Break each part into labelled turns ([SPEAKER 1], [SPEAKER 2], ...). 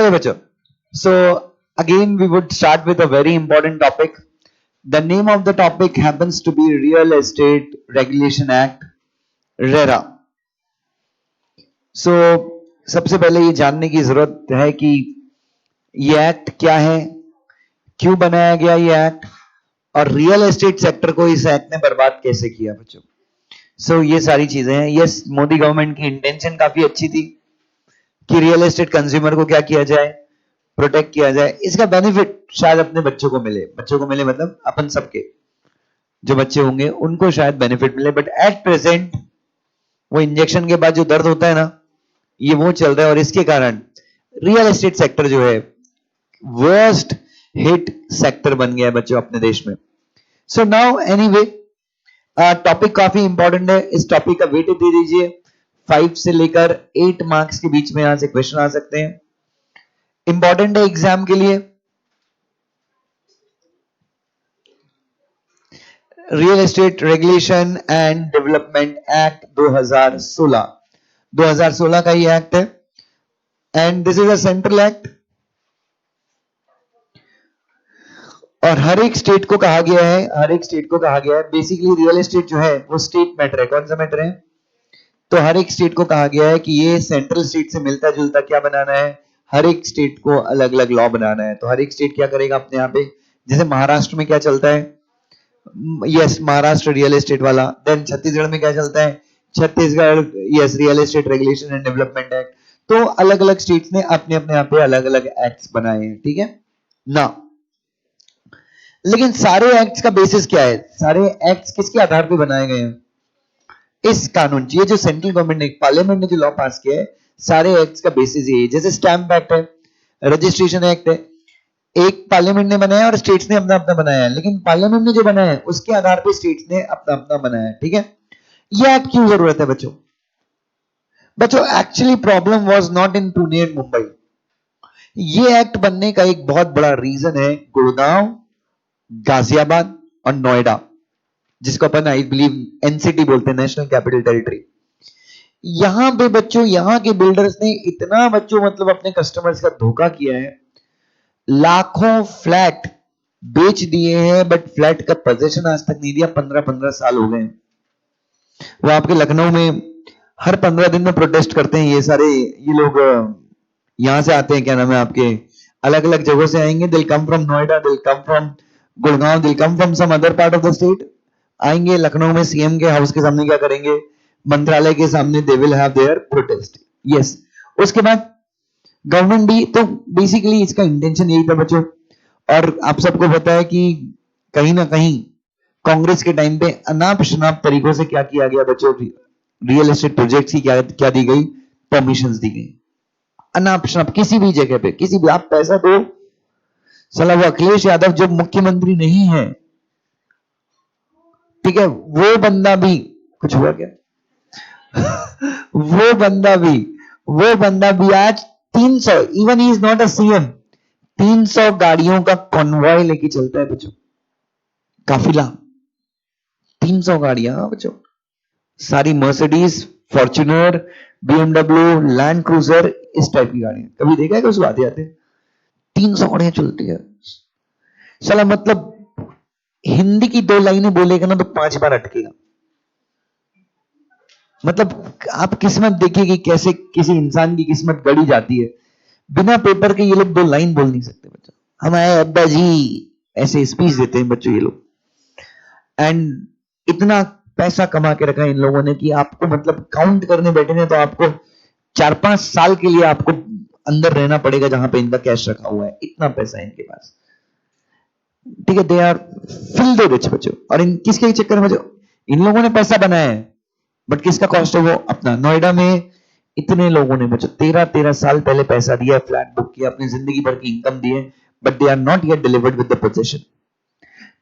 [SPEAKER 1] Okay, bachcho. So again, we would start with a very important topic. The name of the topic happens to be Real Estate Regulation Act, RERA. So सबसे पहले ये जानने की जरूरत है कि ये एक्ट क्या है, क्यों बनाया गया ये एक्ट, और रियल एस्टेट सेक्टर को इस एक्ट ने बर्बाद कैसे किया बच्चों. सो ये सारी चीजें हैं. यस, मोदी गवर्नमेंट की इंटेंशन काफी अच्छी थी कि रियल एस्टेट कंज्यूमर को क्या किया जाए, प्रोटेक्ट किया जाए. इसका बेनिफिट शायद अपने बच्चों को मिले मतलब अपन सबके जो बच्चे होंगे उनको शायद बेनिफिट मिले. बट एट प्रेजेंट वो इंजेक्शन के बाद जो दर्द होता है ना, ये वो चल रहा है. और इसके कारण रियल एस्टेट सेक्टर जो है वर्स्ट हिट सेक्टर बन गया है बच्चों अपने देश में. सो नाउ एनीवे, टॉपिक काफी इंपॉर्टेंट है. इस टॉपिक का वेटेज दे दीजिए. 5 से लेकर 8 मार्क्स के बीच में यहां से क्वेश्चन आ सकते हैं. इंपॉर्टेंट है एग्जाम के लिए. Real estate regulation and development act 2016 का ये एक्ट है. And this is a central act. और हर एक स्टेट को कहा गया है, बेसिकली रियल एस्टेट जो है वो स्टेट मैटर है. कौन सा मैटर है? तो हर एक स्टेट को कहा गया है कि ये सेंट्रल स्टेट से मिलता जुलता क्या बनाना है, हर एक स्टेट को अलग अलग लॉ बनाना है. तो हर एक स्टेट क्या करेगा अपने यहाँ पे, जैसे महाराष्ट्र में क्या चलता है, यस महाराष्ट्र रियल एस्टेट वाला. देन छत्तीसगढ़ में क्या चलता है, Chhattisgarh yes real estate regulation and development act. तो अलग अलग स्टेट्स ने अपने अपने यहाँ पे अलग अलग एक्ट्स बनाए हैं. ठीक है ना. लेकिन सारे एक्ट्स का बेसिस क्या है, सारे एक्ट्स किसके आधार पे बनाए गए हैं? इस कानून, ये जो सेंट्रल गवर्नमेंट ने, पार्लियामेंट ने जो लॉ पास किया है, सारे एक्ट्स का बेसिस यही है. जैसे स्टैंप एक्ट है, रजिस्ट्रेशन एक्ट है, एक पार्लियामेंट ने बनाया और स्टेट्स ने अपना अपना बनाया है. लेकिन पार्लियामेंट ने जो बनाया है उसके आधार पे स्टेट्स ने अपना अपना बनाया है. ठीक है. ये एक्ट क्यों जरूरत है बच्चों? Actually problem was not in Pune and Mumbai. ये एक्ट बनने का एक बहुत बड़ा रीजन है गुड़गांव, गाजियाबाद और नोएडा, जिसको अपन आई बिलीव एनसीटी बोलते हैं, नेशनल कैपिटल टेरिटरी. यहां पे बच्चों, यहां के बिल्डर्स ने इतना बच्चों मतलब अपने कस्टमर्स का धोखा किया है. लाखों फ्लैट बेच दिए हैं, बट फ्लैट का पोजीशन आज तक नहीं दिया. 15-15 साल हो गए. वो आपके लखनऊ में हर 15 दिन में प्रोटेस्ट करते हैं. ये लोग यहां से आते हैं, क्या नाम है आपके, अलग अलग जगहों से आएंगे. दिल कम फ्रॉम नोएडा, दिल कम फ्रॉम गुड़गांव, दिल come from some other part of the state. आएंगे लखनऊ में सीएम के हाउस के सामने क्या करेंगे, मंत्रालय के सामने they will have their protest. Yes. उसके बाद गवर्नमेंट भी, तो बेसिकली इसका इंटेंशन यही था बच्चों. और आप सबको पता है कि कहीं ना कहीं कांग्रेस के टाइम पे अनाप शनाप तरीकों से क्या किया गया बच्चों, रियल एस्टेट प्रोजेक्ट्स की क्या दी गई, परमिशंस दी गई. अनाप शनाप किसी भी जगह पे, किसी भी आप पैसा दो. साला वो अखिलेश यादव जो मुख्यमंत्री नहीं है, ठीक है, वो बंदा भी, कुछ हुआ क्या? वो बंदा भी आज 300, even he is not a CM, 300 गाड़ियों का कॉन्वॉय लेके चलता है बच्चों, काफिला. 300 गाड़ियां बच्चों, सारी Mercedes, Fortuner, BMW, land cruiser, इस टाइप की गाड़ियां. कभी देखा है कि उसको आते आते 300 गाड़ियां चलती है. साला मतलब हिंदी की 2 लाइनें बोलेगा ना तो 5 बार अटकेगा. मतलब आप किस्मत देखिए कि कैसे किसी इंसान की किस्मत गढ़ी जाती है. बिना पेपर के ये लोग 2 लाइन बोल नहीं सकते बच्चों. हमारे अब्बा जी ऐसे स्पीच देते हैं बच्चों ये लोग. एंड इतना पैसा कमा के रखा है इन लोगों ने कि आपको मतलब काउंट करने बैठे हैं तो आपको 4-5 साल के लिए आपको अंदर रहना पड़ेगा जहां पे इनका कैश रखा हुआ है. इतना पैसा है इनके पास. ठीक है. They are fill the rich बच्चों. और इन किसके चक्कर में, जो इन लोगों ने पैसा बनाया है, बट किसका कॉस्ट है वो अपना. नोएडा में इतने लोगों ने बच्चों 13-13 साल पहले पैसा दिया, फ्लैट बुक किया, अपनी जिंदगी भर की इनकम दी है, but they are not yet delivered with the position.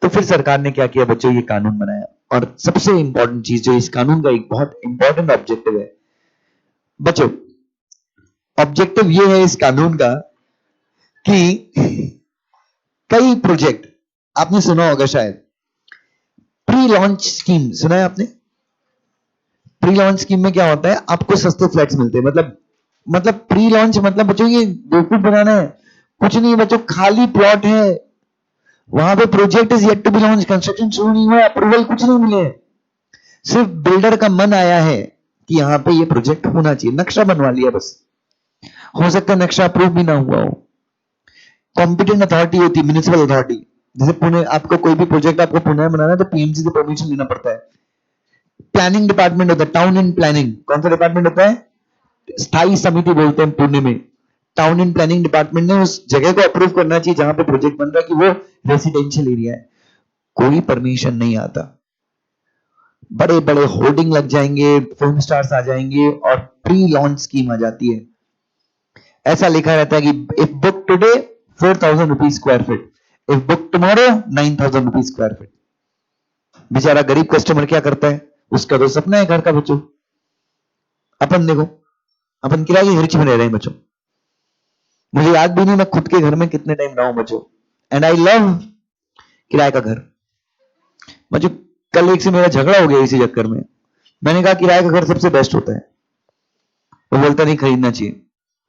[SPEAKER 1] तो फिर सरकार ने क्या किया बच्चों, ये कानून बनाया. और सबसे इंपॉर्टेंट चीज जो इस कानून का एक बहुत इंपॉर्टेंट ऑब्जेक्टिव है बच्चों, ऑब्जेक्टिव ये है इस कानून का कि कई प्रोजेक्ट आपने सुना होगा शायद, प्री लॉन्च स्कीम सुना है आपने? प्री लॉन्च स्कीम में क्या होता है, आपको सस्ते फ्लैट्स मिलते हैं. मतलब मतलब प्री लॉन्च मतलब बच्चों ये बेवकूफ बनाना है, कुछ नहीं बच्चों, खाली प्लॉट है, वहां पे project is yet to be launch, construction शुरू नहीं हुआ, अप्रूवल कुछ नहीं मिले, सिर्फ बिल्डर का मन आया है कि यहाँ पे ये प्रोजेक्ट होना चाहिए, नक्शा बनवा लिया बस, हो सकता है नक्शा अप्रूव भी ना हुआ हो। कॉम्पिटेंट अथॉरिटी होती है म्युनिसिपल अथॉरिटी, जैसे पुणे, आपको कोई भी प्रोजेक्ट आपको पुणे में बनाना है तो पीएमसी से परमिशन लेना पड़ता है। प्लानिंग डिपार्टमेंट होता है, टाउन एंड प्लानिंग, कौन सा डिपार्टमेंट होता है? स्थायी समिति बोलते हैं पुणे में। टाउन एंड प्लानिंग डिपार्टमेंट ने उस जगह को अप्रूव करना चाहिए जहां पे प्रोजेक्ट बन रहा है कि वो रेसिडेंशियल एरिया है, कोई परमिशन नहीं आता, बड़े बड़े होर्डिंग लग जाएंगे, फिल्म स्टार्स आ जाएंगे और प्री लॉन्च स्कीम आ जाती है। ऐसा लिखा रहता है कि if book today 4,000 rupees square feet, if book tomorrow 9,000 rupees square feet. बेचारा गरीब कस्टमर क्या करता है, उसका तो सपना है घर का बच्चों। अपन देखो, अपन किराए के घर में रह रहे हैं बच्चों, मुझे याद भी नहीं मैं खुद के घर में कितने टाइम रहा हूं बच्चों, एंड आई लव किराए का घर बच्चों। कल एक से मेरा झगड़ा हो गया इसी चक्कर में, मैंने कहा किराए का घर सबसे बेस्ट होता है, वो बोलता नहीं खरीदना चाहिए।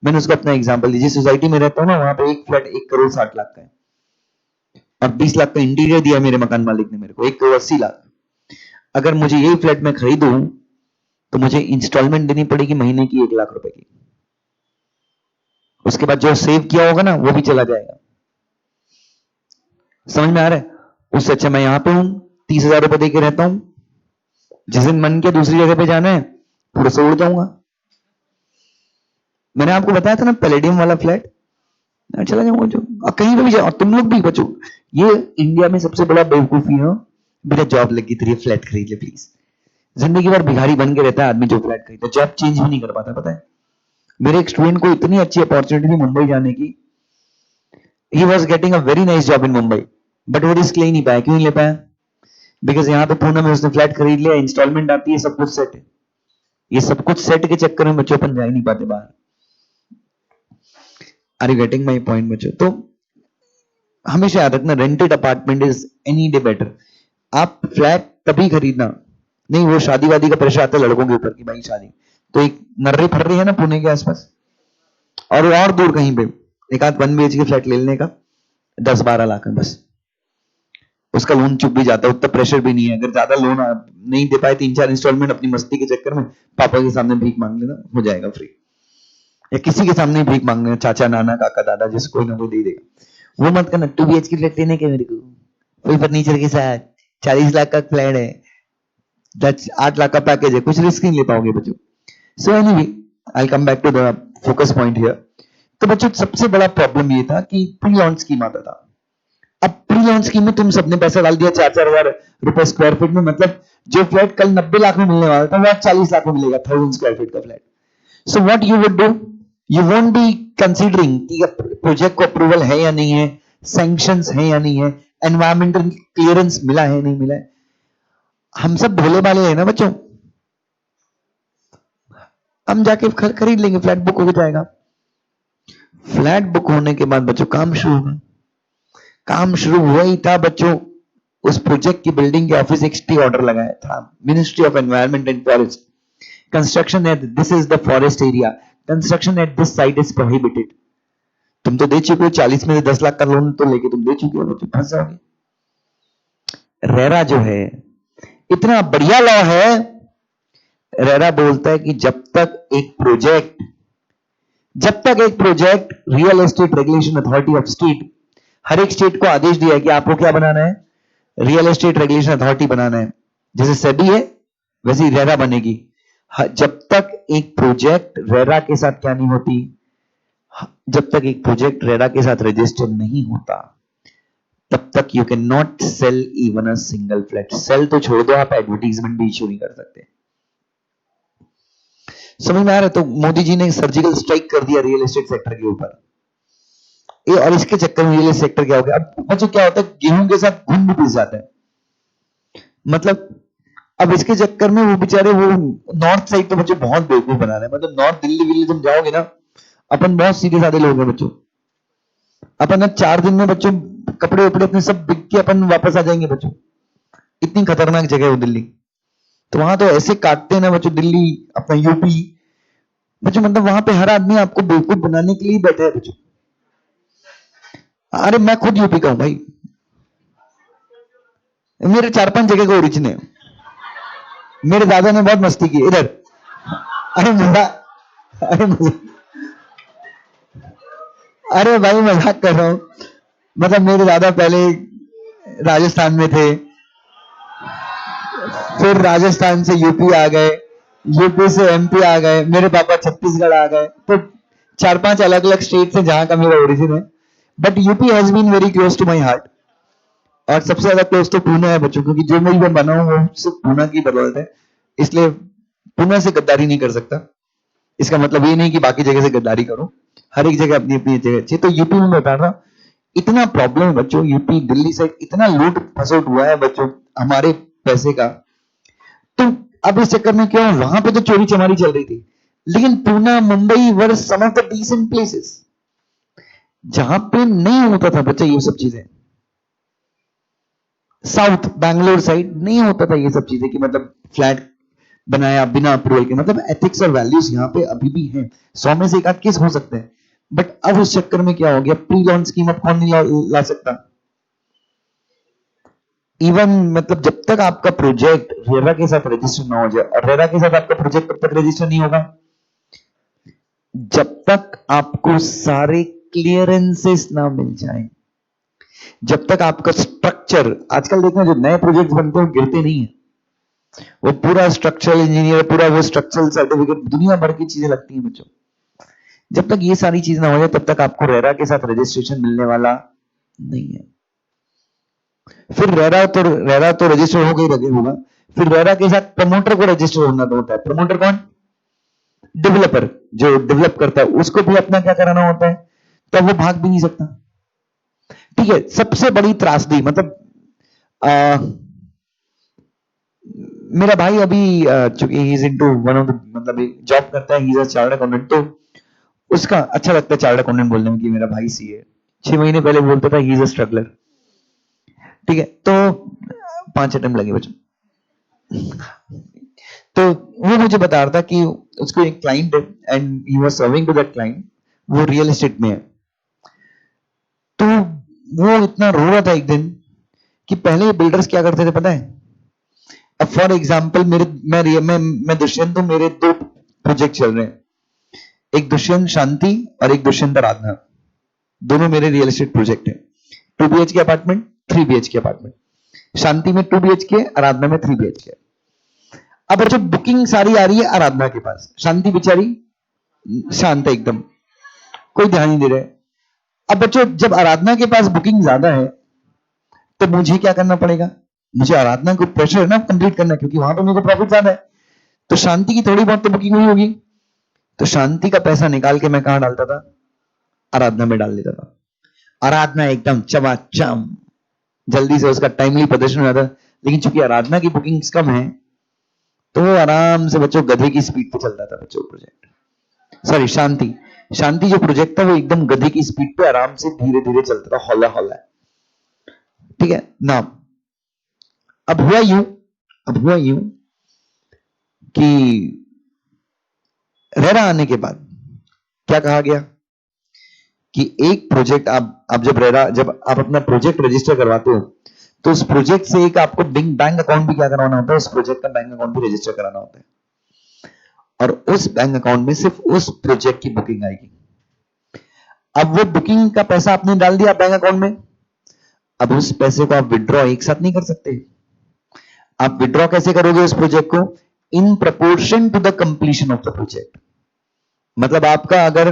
[SPEAKER 1] मैंने उसको अपना एग्जांपल दिया, जिस सोसाइटी में रहता हूं ना वहां पे एक फ्लैट 1,60,00,000 का है, और 20 लाख का इंटीरियर दिया मेरे मकान मालिक ने मेरे को, 1,80,00,000। अगर मुझे यही फ्लैट में खरीदूं तो मुझे इंस्टॉलमेंट देनी पड़ेगी महीने की 1,00,000 रुपए की, उसके बाद जो सेव किया होगा ना वो भी चला जाएगा। समझ में आ रहा है? उससे अच्छा मैं यहां पे हूं, 30,000 रुपए देके रहता हूं, जिस दिन मन के दूसरी जगह पे जाना है पूरे से उड़ जाऊंगा। मैंने आपको बताया था ना पैलेडियम वाला फ्लैट, चला जाऊंगा जो, और कहीं पे भी जाओ, तुम लोग भी बचो। ये इंडिया में सबसे बड़ा बेवकूफी है, मेरा जॉब लगी तेरी फ्लैट खरीद ले प्लीज। जिंदगी भर भिखारी बन के रहता है आदमी जो फ्लैट खरीदता, जॉब चेंज भी नहीं कर पाता। पता है मेरे एक स्टूडेंट को इतनी अच्छी अपॉर्चुनिटी थी मुंबई जाने की, he was getting a very nice job in Mumbai, but वो रिस्क ले ही नहीं पाया। क्यों नहीं ले पाया? बिकॉज यहाँ पे पुणे में उसने फ्लैट खरीद लिया, इंस्टॉलमेंट आती है, सब कुछ सेट है। ये सब कुछ सेट के चक्कर में बच्चों अपन जा ही नहीं पाते बाहर। Are you getting my point बच्चों? तो हमेशा याद रखना, rented apartment is any day better. आप फ्लैट तभी खरीदना, नहीं वो शादी वादी का प्रेशर आता है लड़कों के ऊपर कि भाई शादी, तो एक नर्री फर्री है ना पुणे के आसपास और दूर कहीं पे एक आध 1 BHK फ्लैट ले लेने का, 10-12 लाख है बस, उसका लोन चुक भी जाता है, उतना प्रेशर भी नहीं है। अगर ज्यादा लोन नहीं दे पाए 3-4 इंस्टॉलमेंट अपनी मस्ती के चक्कर में, पापा के सामने भीख मांग लेना, हो जाएगा फ्री, या किसी के सामने भीख मांग लेना, चाचा नाना काका दादा जिस कोई ना कोई दे देगा। वो मत करना 2 BHK फ्लैट लेने के मेरे को, फुल फर्नीचर के साथ 40 लाख का फ्लैट है, 8 लाख का पैकेज है, कुछ रिस्क नहीं ले पाओगे बच्चों। So anyway I come back to the focus point here. तो बच्चों सबसे बड़ा प्रॉब्लम ये था कि प्री लॉन्च स्कीम आता था। अब प्री लॉन्च स्कीम में तुम सबने पैसा डाल दिया 4-4 हजार रुपए स्क्वायर फीट में, मतलब जो फ्लैट कल 90 लाख में मिलने वाला था वो आज 40 लाख में मिलेगा, 1000 स्क्वायर फीट का flat. So what you would do, you won't be considering कि प्रोजेक्ट को अप्रूवल है या नहीं है, सैंक्शंस है या नहीं है, एनवायरमेंटल क्लियरेंस मिला है नहीं मिला है। हम सब भोले भाले हैं ना बच्चों, हम जाके खरीद लेंगे, फ्लैट बुक हो जाएगा। फ्लैट बुक होने के बाद बच्चों काम शुरू होगा। काम शुरू हुआ ही था बच्चों, उस प्रोजेक्ट की बिल्डिंग के ऑफिस एक स्टे ऑर्डर लगाया था, ministry of environment and forest, construction at this is the forest area, construction at this site is prohibited. तुम तो दे चुके हो 40 में से 10 लाख का लोन तो लेके तुम दे चुके हो, तो फंस जाओगे। रेरा जो है इतना बढ़िया लॉ है, रेरा बोलता है कि जब तक एक project real estate regulation authority of state, हर एक स्टेट को आदेश दिया है कि आपको क्या बनाना है, रियल एस्टेट रेगुलेशन अथॉरिटी बनाना है, जैसे सेबी है वैसे रेरा बनेगी। जब तक एक प्रोजेक्ट रेरा के साथ क्या नहीं होती, जब तक एक प्रोजेक्ट रेरा के साथ रजिस्टर नहीं होता तब तक you can not sell even a single flat. Sell तो छोड़ दो, आप एडवर्टीजमेंट भी इशू नहीं कर सकते। समझ में आ रहा है? तो मोदी जी ने सर्जिकल स्ट्राइक कर दिया रियल एस्टेट सेक्टर के ऊपर, और इसके चक्कर में रियल एस्टेट सेक्टर क्या हो गया, अब बच्चों क्या होता है, गेहूं के साथ घुन भी पिस जाता है। मतलब अब इसके चक्कर में वो बेचारे वो नॉर्थ साइड तो बच्चों बहुत बेवकूफ बना रहे हैं। मतलब नॉर्थ दिल्ली विल्ली तुम जाओगे ना, अपन बहुत सीधे साधे लोग हैं बच्चों, अपन अब 4 दिन में बच्चों कपड़े उपड़े अपने सब बिक के अपन वापस आ जाएंगे बच्चों। इतनी खतरनाक जगह है वो दिल्ली। तो वहां तो ऐसे काटते हैं ना बच्चों, दिल्ली अपना यूपी, बच्चों मतलब वहां पे हर आदमी आपको बेवकूफ बनाने के लिए बैठे है बच्चों। अरे मैं खुद यूपी का हूं भाई, मेरे 4-5 जगह का ओरिजिन है। मेरे दादा ने बहुत मस्ती की इधर। अरे मजाक, अरे भाई मजाक कर रहा हूं। मतलब मेरे दादा पहले राजस्थान में थे, फिर राजस्थान से यूपी आ गए, यूपी से एमपी आ गए, मेरे पापा छत्तीसगढ़ आ गए। तो 4-5 अलग अलग स्टेट से जहां का मेरा ओरिजिन है। But UP has been very close to my heart. और सबसे ज्यादा क्लोज तो पुणे है बच्चों, क्योंकि जो मैं बना हूं वो सिर्फ पुणे की बदौलत है। इसलिए पुणे से गद्दारी नहीं कर सकता। इसका मतलब ये नहीं कि बाकी जगह से गद्दारी करो, हर एक जगह अपनी अपनी जगह अच्छी। तो यूपी में बता रहा, इतना प्रॉब्लम है बच्चों, यूपी दिल्ली से इतना लूट खसोट हुआ है बच्चों हमारे पैसे का। तो अब इस चक्कर में क्यों, वहां पे तो चोरी चमारी चल रही थी, लेकिन पुणे मुंबई वर सम ऑफ द डिसेंट प्लेसेस जहां पे नहीं होता था बच्चा ये सब चीजें। साउथ बैंगलोर साइड नहीं होता था ये सब चीजें, कि मतलब फ्लैट बनाया बिना अप्रूवल के। मतलब एथिक्स और वैल्यूज यहाँ पे अभी भी हैं। 100 में से एक आध केस हो सकते हैं, बट अब उस चक्कर में क्या हो गया, प्री लॉन्च स्कीम अब कौन नहीं ला सकता। इवन मतलब जब तक आपका प्रोजेक्ट रेरा के साथ रजिस्टर ना हो जाए, और रेरा के साथ आपका प्रोजेक्ट तब तक रजिस्टर नहीं होगा जब तक आपको सारे क्लियरेंसेस ना मिल जाए, जब तक आपका स्ट्रक्चर। आजकल देखना जो नए प्रोजेक्ट बनते हैं वो गिरते नहीं है, वो पूरा स्ट्रक्चरल इंजीनियर, पूरा वो स्ट्रक्चरल सर्टिफिकेट, दुनिया भर की चीजें लगती हैं बच्चों। जब तक ये सारी चीज ना हो जाए तब तक आपको रेरा के साथ रजिस्ट्रेशन मिलने वाला नहीं है। फिर रेरा तो रजिस्टर हो गई लगे होगा, फिर रेरा के साथ प्रमोटर को रजिस्टर होना तो होता है। प्रमोटर कौन, डेवलपर, जो डेवलप करता है, उसको भी अपना क्या कराना होता है, तो वो भाग भी नहीं सकता। ठीक है, सबसे बड़ी त्रासदी मतलब मेरा भाई अभी चूंकि he is into one of the, मतलब जॉब करता है, he is a chartered accountant, तो उसका अच्छा लगता है चार्टर्ड अकाउंटेंट बोलने में कि मेरा भाई सी है। 6 महीने पहले बोलता था ही इज अ स्ट्रगलर। ठीक है, तो 5 अटेम्प्ट लगे बच्चों। तो वो मुझे बता रहा था कि उसको एक क्लाइंट है and he was serving to that client, वो रियल एस्टेट में है। तो वो इतना रो रहा था एक दिन कि पहले बिल्डर्स क्या करते थे पता है। अब फॉर एग्जाम्पल मेरे मैं दुष्यंत हूं, मेरे 2 प्रोजेक्ट चल रहे हैं, एक दुष्यंत शांति और एक दुष्यंत आराधना। दोनों मेरे रियल एस्टेट प्रोजेक्ट है। 2 BHK अपार्टमेंट, 3 BHK अपार्टमेंट। शांति में 2 BHK, आराधना में 3 BHK। अब बच्चों बुकिंग सारी आ रही है आराधना के पास, शांति बेचारी शांत है एकदम, कोई ध्यान नहीं दे रहे। अब बच्चों जब आराधना के पास बुकिंग ज्यादा है तो मुझे क्या करना पड़ेगा, मुझे आराधना को प्रेशर है ना कंप्लीट करना, क्योंकि वहां पर मेरे को प्रॉफिट ज्यादा है। तो शांति की थोड़ी बहुत तो बुकिंग हुई होगी, तो शांति का पैसा निकाल के मैं कहां डालता था, आराधना में डाल देता था। आराधना एकदम चमाचम, जल्दी से उसका टाइमली प्रदर्शन हो जाता। लेकिन चूंकि आराधना की बुकिंग्स कम है, तो वो आराम से बच्चों गधे की स्पीड पे चलता था बच्चों प्रोजेक्ट। सॉरी, शांति शांति जो प्रोजेक्ट था वो एकदम गधे की स्पीड पे आराम से धीरे धीरे चलता था, हौला हौला। ठीक है ना। अब हुआ यूं कि रेरा आने के बाद क्या कहा गया कि एक प्रोजेक्ट आप जब आप अपना प्रोजेक्ट रजिस्टर करवाते हो, तो उस प्रोजेक्ट से एक आपको बैंक अकाउंट भी क्या कराना होता है, उस प्रोजेक्ट का बैंक अकाउंट भी रजिस्टर कराना होता है। और उस बैंक अकाउंट में सिर्फ उस प्रोजेक्ट की बुकिंग आएगी। अब वो बुकिंग का पैसा आपने डाल दिया बैंक अकाउंट में, अब उस पैसे को आप विड्रॉ एक साथ नहीं कर सकते। आप विड्रॉ कैसे करोगे उस प्रोजेक्ट को, in proportion to the completion of the project. मतलब आपका अगर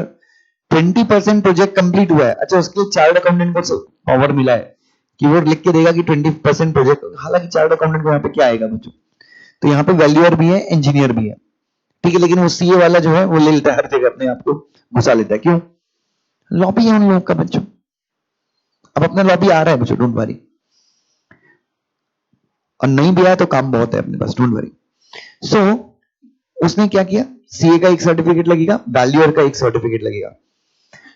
[SPEAKER 1] 20% प्रोजेक्ट कंप्लीट हुआ है, अच्छा उसके लिए चार्ट अकाउंटेंट को पावर मिला है कि वो लिख के देगा कि 20% प्रोजेक्ट, हालांकि चार्ट अकाउंटेंट को यहाँ पे क्या आएगा बच्चों, तो यहाँ पे वैल्यूअर भी है, इंजीनियर भी है। ठीक है, लेकिन वो सीए वाला जो है वो ले लेता है हर जगह, अपने आप को घुसा लेता है। क्यों, लॉबी है उन लोगों का बच्चों। अब अपना लॉबी आ रहा है बच्चों, डोंट वरी, और नहीं भी आया तो काम बहुत है अपने पास, डोंट वरी। सो उसने क्या किया, सीए का एक सर्टिफिकेट लगेगा, वैल्यूअर का एक सर्टिफिकेट लगेगा।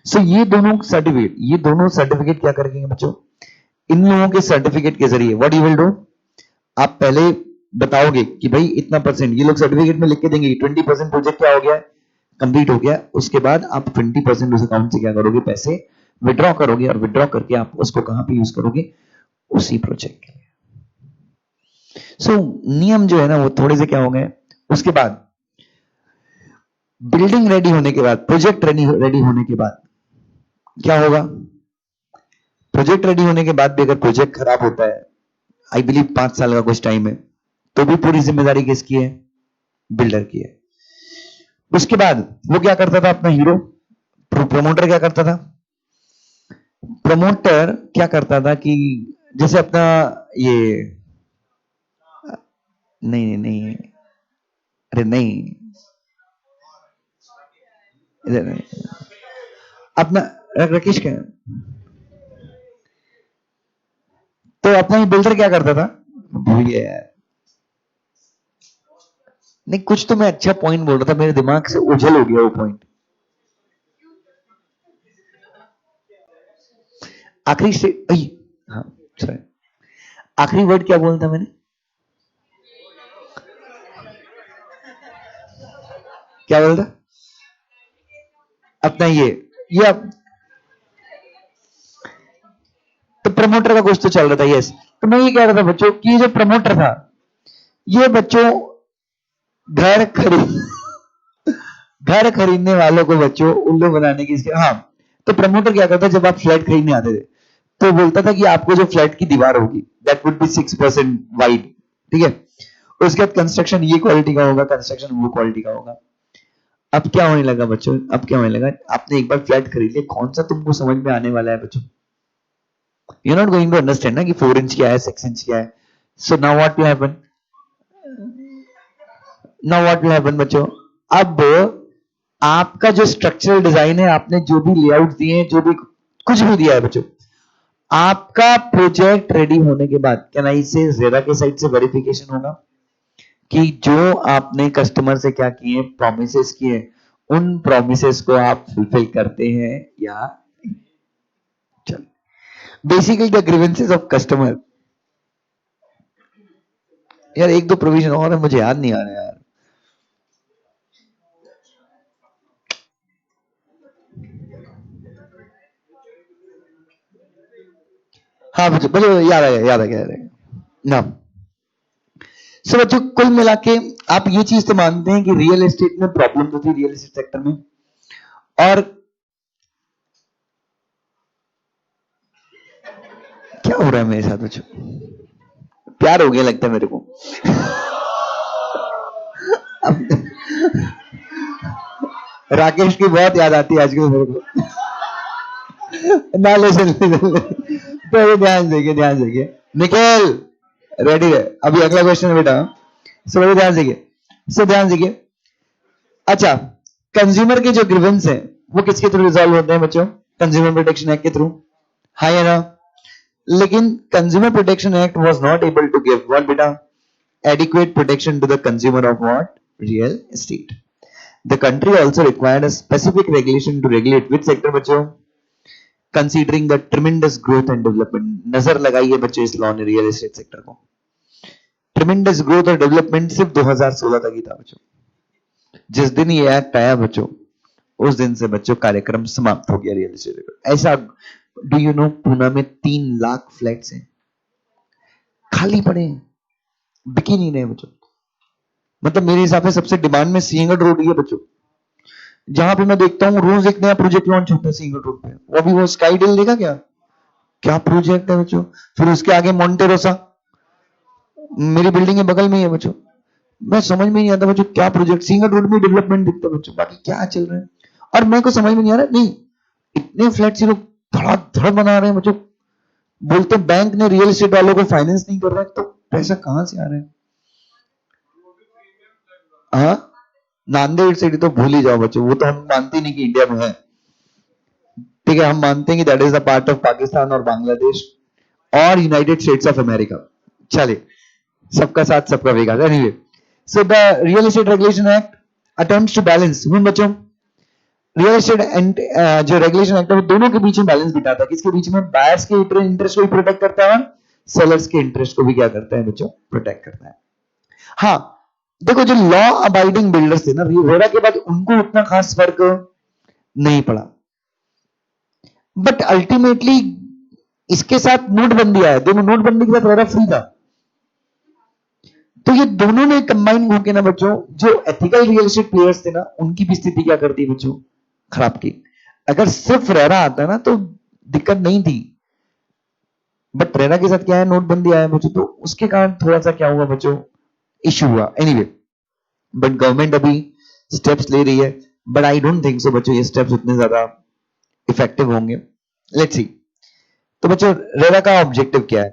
[SPEAKER 1] सो ये दोनों सर्टिफिकेट क्या करेंगे बच्चों, इन लोगों के सर्टिफिकेट के जरिए व्हाट यू विल डू, आप पहले बताओगे कि भाई इतना परसेंट, ये लोग सर्टिफिकेट में लिख के देंगे 20% प्रोजेक्ट क्या हो गया है, कंप्लीट हो गया, उसके बाद आप 20% उस अकाउंट से क्या करोगे, पैसे विड्रॉ करोगे, और विड्रॉ करके आप उसको कहां पे यूज करोगे, उसी प्रोजेक्ट के लिए। नियम जो है ना वो थोड़े से क्या हो गए। उसके बाद बिल्डिंग रेडी होने के बाद, प्रोजेक्ट रेडी होने के बाद क्या होगा, प्रोजेक्ट रेडी होने के बाद भी अगर प्रोजेक्ट खराब होता है, आई बिलीव 5 साल का कुछ टाइम है, तो भी पूरी जिम्मेदारी किसकी है, बिल्डर की है। उसके बाद वो क्या करता था, अपना हीरो प्रमोटर क्या करता था, प्रमोटर क्या करता था कि जैसे अपना ये, नहीं नहीं नहीं, अरे नहीं, इधर नहीं, अपना राकेश क्या, तो अपना ही बिल्डर क्या करता था, भूल गया यार, नहीं कुछ तो मैं अच्छा पॉइंट बोल रहा था, मेरे दिमाग से उछल हो गया वो पॉइंट। आखिरी से हाँ सॉरी, आखिरी वर्ड क्या बोला था मैंने, क्या बोला था, अपना ये तो प्रमोटर का कुछ तो चल रहा था, यस। तो मैं ये कह रहा था बच्चों कि ये जो प्रमोटर था, ये बच्चों घर खरीद घर खरीदने वालों को बच्चों उल्लू बनाने की इसके, हाँ। तो प्रमोटर क्या करता, जब आप फ्लैट खरीदने आते थे तो बोलता था कि आपको जो फ्लैट की दीवार होगी दैट वुड बी 6% वाइड, ठीक है, उसके बाद कंस्ट्रक्शन ये क्वालिटी का होगा, कंस्ट्रक्शन वो क्वालिटी का होगा। अब क्या होने लगा बच्चों, अब क्या होने लगा, आपने एक बार फ्लैट खरीद लिया, कौन सा तुमको समझ में आने वाला है बच्चों, you not going to understand ना कि 4 इंच क्या है, 6 इंच क्या है। So now what will happen, now what will happen बच्चों, अब आपका जो स्ट्रक्चरल डिजाइन है, आपने जो भी लेआउट दिए हैं, जो भी कुछ भी दिया है बच्चों, आपका प्रोजेक्ट रेडी होने के बाद क्या नहीं से जेरा के साइड से वेरिफिकेशन होगा कि जो आपने कस्टमर से क्या किए, प्रोमिसेस किए, उन प्रोमिसेस को आप फुलफिल करते हैं या नहीं। चल, basically the grievances of customer, यार एक दो प्रोविजन और है, मुझे याद नहीं आ रहा यार। हाँ बच्चों बच्चों याद आ गया, याद आ गया, याद आ गया ना। सो बच्चों कुल मिला के आप ये चीज तो मानते हैं कि रियल एस्टेट में प्रॉब्लम तो थी, रियल एस्टेट सेक्टर में, और क्या हो रहा है मेरे साथ बच्चों, प्यार हो गया लगता है मेरे को। अब राकेश की बहुत याद आती है आजकल मेरे को। ना ले चल तो ध्यान देखिए, ध्यान देखिए, निखिल रेडी है, अभी अगला क्वेश्चन बेटा, सो ध्यान देखिए, सो ध्यान देखिए। अच्छा, कंज्यूमर के जो ग्रीवेंस हैं वो किसके थ्रू रिजॉल्व होते हैं बच्चों, कंज्यूमर प्रोटेक्शन एक्ट के थ्रू, हाँ या ना। लेकिन consumer protection act was not able to give what बेटा, adequate protection to the consumer of what, real estate. The country also required a specific regulation to regulate which sector बच्चों, considering the tremendous growth and development, नजर लगाइए बच्चों इस law ने real estate sector को, tremendous growth और development सिर्फ 2016 तक ही था बच्चों, जिस दिन ये एक्ट आया बच्चों, उस दिन से बच्चों कार्यक्रम समाप्त हो गया रियल एस्टेट। ऐसा, डू यू नो पूना में 3 लाख फ्लैट्स हैं, खाली पड़े हैं, बिके नहीं रहे बच्चों। मतलब मेरे हिसाब से सबसे डिमांड में सिंहगढ़ रोड ही है बच्चों, जहां पे मैं देखता हूँ रोज एक नया प्रोजेक्ट लॉन्च होता है सिंहगढ़ रोड पे, वो भी वो स्काई डील देखा क्या, क्या प्रोजेक्ट है बच्चों। फिर उसके आगे मोन्टेरोसा, मेरी बिल्डिंग के बगल में ही है बच्चों, मैं समझ में नहीं आता बच्चों क्या प्रोजेक्ट, सिंगल रोड में डेवलपमेंट दिखता है बच्चों, बाकी क्या चल रहा है, और मेरे को समझ में नहीं आ रहा, नहीं इतने फ्लैट्स लोग धड़ाधड़ बना रहे हैं बच्चों, बोलते हैं बैंक ने रियल एस्टेट वालों को फाइनेंस नहीं कर रहा है, तो पैसा कहां से आ रहा है। हाँ, नांदेड़ सिटी तो भूल ही जाओ बच्चों, वो तो हम मानते नहीं कि इंडिया में है, ठीक है, हम मानते हैं कि that is the part of Pakistan और बांग्लादेश और यूनाइटेड स्टेट्स ऑफ अमेरिका। चलिए, सबका साथ सबका विकास, anyway. So the real estate regulation act attempts to balance, बच्चों रियल एस्टेट एंड जो रेगुलेशन एक्ट है वो दोनों के बीच में बैलेंस बिठाता है, किसके बीच में, बायर्स के इंटरेस्ट को भी प्रोटेक्ट करता है और सेलर्स के इंटरेस्ट को भी क्या करता है बच्चों, प्रोटेक्ट करता है। हाँ, देखो जो लॉ अबाइडिंग बिल्डर्स थे ना रेरा के बाद उनको उतना खास फर्क नहीं पड़ा, बट अल्टीमेटली इसके साथ नोटबंदी आया, दोनों नोटबंदी के साथ रेरा फ्री था, तो ये दोनों ने कंबाइन होके ना बच्चों, जो एथिकल रियल एस्टेट प्लेयर्स थे ना उनकी भी स्थिति क्या कर दी बच्चों, खराब की। अगर सिर्फ रेरा आता ना तो दिक्कत नहीं थी, बट रेरा के साथ क्या है, नोटबंदी आया बच्चों, तो उसके कारण थोड़ा सा क्या हुआ बच्चों, इश्यू हुआ। एनीवे, बट गवर्नमेंट अभी स्टेप्स ले रही है, but I don't think so बच्चों ये स्टेप्स उतने ज्यादा इफेक्टिव होंगे। Let's see. तो बच्चों रेरा का ऑब्जेक्टिव क्या है?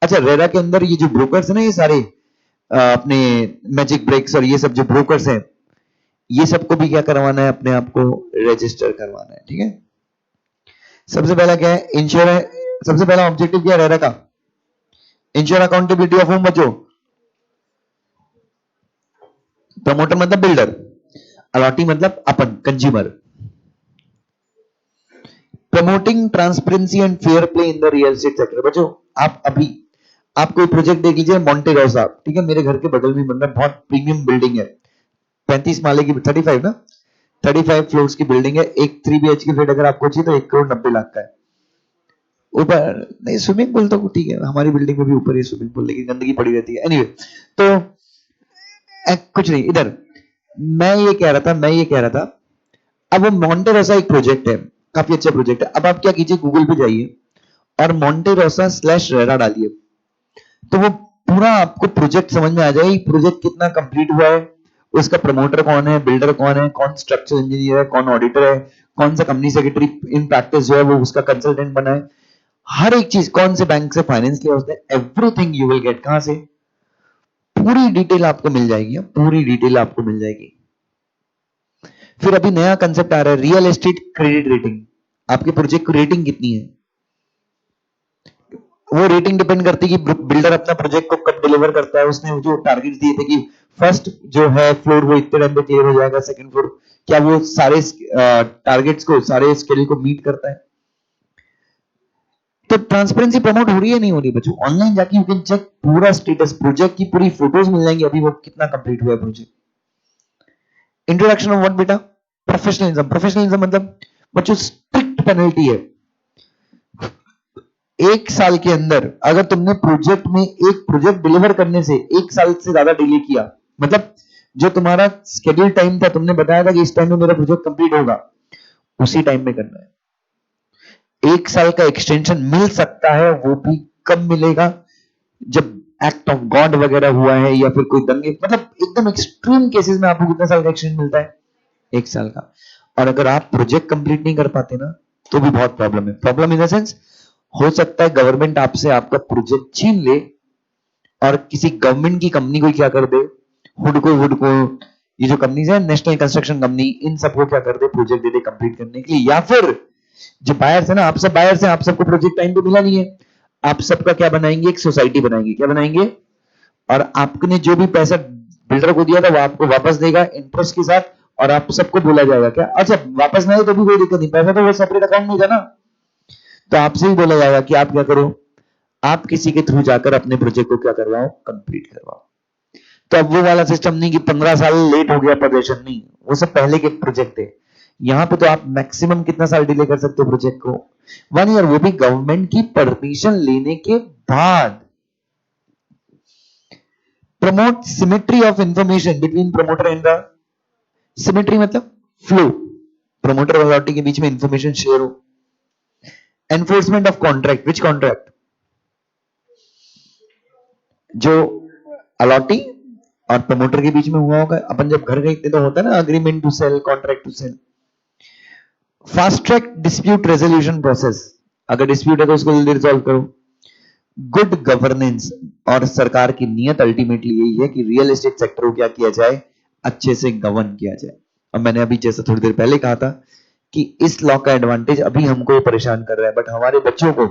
[SPEAKER 1] अच्छा, रेरा के अंदर ये जो ब्रोकर्स है ना, ये सारे अपने मैजिक ब्रेक्स और ये सब जो ब्रोकर्स हैं, ये सबको भी क्या करवाना है, अपने आप को रजिस्टर करवाना है, ठीक है। सबसे पहला क्या है, इंश्योर, सबसे पहला ऑब्जेक्टिव क्या है रेरा का, इंश्योर अकाउंटेबिलिटी ऑफ होम बच्चों। प्रमोटर मतलब बिल्डर, अलॉटी मतलब अपन consumer. Promoting transparency and fair play in the real estate sector. बच्चों आप अभी आप कोई प्रोजेक्ट देख लीजिए, मोंटे रोसा, ठीक है, मेरे घर के बगल में बन रहा है, बहुत प्रीमियम बिल्डिंग है, 35 माले की, 35 ना, 35 फ्लोर्स की बिल्डिंग है, एक 3 BHK फ्लैट अगर आपको चाहिए तो 1,90,00,000 का है। ऊपर नहीं, स्विमिंग पूल तो ठीक है, हमारी बिल्डिंग में भी ऊपर ही स्विमिंग पूल, लेकिन गंदगी पड़ी रहती है। एनीवे, तो कुछ नहीं, इधर मैं ये कह रहा था, अब वो मोंटे रोसा एक प्रोजेक्ट है, काफी अच्छा प्रोजेक्ट है। अब आप क्या कीजिए, गूगल पे जाइए और मोंटे रोसा स्लैश रेरा डालिए, तो वो पूरा आपको प्रोजेक्ट समझ में आ जाएगा, प्रोजेक्ट कितना कंप्लीट हुआ है, उसका प्रमोटर कौन है, बिल्डर कौन है, कौन स्ट्रक्चर इंजीनियर है, कौन ऑडिटर है, कौन सा कंपनी सेक्रेटरी इन प्रैक्टिस जो है वो उसका कंसल्टेंट बना है, हर एक चीज, कौन से बैंक से फाइनेंस लिया उसने, एवरीथिंग यू विल गेट। कहां से? पूरी डिटेल आपको मिल जाएगी, पूरी डिटेल आपको मिल जाएगी। फिर अभी नया कंसेप्ट आ रहा है, रियल एस्टेट क्रेडिट रेटिंग। आपके प्रोजेक्ट की रेटिंग कितनी है, वो रेटिंग डिपेंड करती है कि बिल्डर अपना प्रोजेक्ट को कब डिलीवर करता है, उसने जो टारगेट दिए थे कि फर्स्ट जो है फ्लोर वो इतने टाइम पे क्लियर हो जाएगा, सेकंड फ्लोर, क्या वो सारे टारगेट्स को, सारे स्केल को मीट करता है। तो ट्रांसपेरेंसी प्रमोट हो रही है नहीं हो रही बच्चों, ऑनलाइन जाके यू कैन चेक पूरा स्टेटस, प्रोजेक्ट की पूरी फोटोज मिल जाएंगी, अभी वो कितना कंप्लीट हुआ है प्रोजेक्ट। इंट्रोडक्शन ऑफ व्हाट बेटा, प्रोफेशनलिज्म। प्रोफेशनलिज्म मतलब बच्चों स्ट्रिक्ट पेनल्टी है, 1 साल के अंदर अगर तुमने प्रोजेक्ट में एक प्रोजेक्ट डिलीवर करने से 1 साल से ज्यादा डिले किया, मतलब जो तुम्हारा शेड्यूल टाइम था, तुमने बताया था कि इस टाइम में मेरा प्रोजेक्ट कंप्लीट होगा, उसी टाइम में करना है। 1 साल का एक्सटेंशन मिल सकता है, वो भी कब मिलेगा, जब एक्ट ऑफ गॉड वगैरह हुआ है या फिर कोई दंगे, मतलब एकदम एक्सट्रीम केसेस में आपको कितना साल का एक्सटेंशन मिलता है, 1 साल का। और अगर आप प्रोजेक्ट कंप्लीट नहीं कर पाते ना, तो भी बहुत प्रॉब्लम है। प्रॉब्लम इन द सेंस, हो सकता है गवर्नमेंट आपसे आपका प्रोजेक्ट छीन ले और किसी गवर्नमेंट की कंपनी को क्या कर दे, हुडको, ये जो कंपनीज है, नेशनल कंस्ट्रक्शन कंपनी, इन सबको क्या कर दे, प्रोजेक्ट दे दे कंप्लीट करने के लिए। या फिर जो बायर्स है ना, आप सब बायर्स हैं, आप सबको प्रोजेक्ट टाइम पे मिला नहीं है, आप सबका क्या बनाएंगे, एक सोसाइटी बनाएंगे, क्या बनाएंगे, और आपने जो भी पैसा बिल्डर को दिया था वो आपको वापस देगा इंटरेस्ट के साथ, और आप सबको बोला जाएगा क्या, अच्छा वापस ना दे तो भी कोई दिक्कत नहीं, पैसा तो वो सेपरेट अकाउंट में था ना, तो आपसे ही बोला जाएगा कि आप क्या करो, आप किसी के थ्रू जाकर अपने प्रोजेक्ट को क्या करवाओ, कंप्लीट करवाओ। तो अब वो वाला सिस्टम नहीं कि 15 साल लेट हो गया प्रदर्शन, नहीं, वो सब पहले के प्रोजेक्ट थे। यहां पे तो आप मैक्सिमम कितना साल डिले कर सकते हो प्रोजेक्ट को, 1 ईयर, वो भी गवर्नमेंट की परमिशन लेने के बाद। Promote symmetry of information between promoter and the, symmetry मतलब फ्लो, प्रमोटर और अथॉरिटी के बीच में इंफॉर्मेशन शेयर हो। Enforcement of contract, which contract, जो अलॉटी और प्रमोटर के बीच में हुआ होगा, अपन जब घर खरीदते तो होता है ना agreement to sell, contract to sell. Fast track dispute resolution process, अगर डिस्प्यूट है तो उसको जल्दी रिजॉल्व करो। गुड गवर्नेंस, और सरकार की नियत अल्टीमेटली यही है कि रियल एस्टेट सेक्टर को क्या किया जाए, अच्छे से गवर्न किया जाए। और मैंने अभी जैसा थोड़ी देर पहले कहा था कि इस लॉ का एडवांटेज अभी हमको परेशान कर रहा है, बट हमारे बच्चों को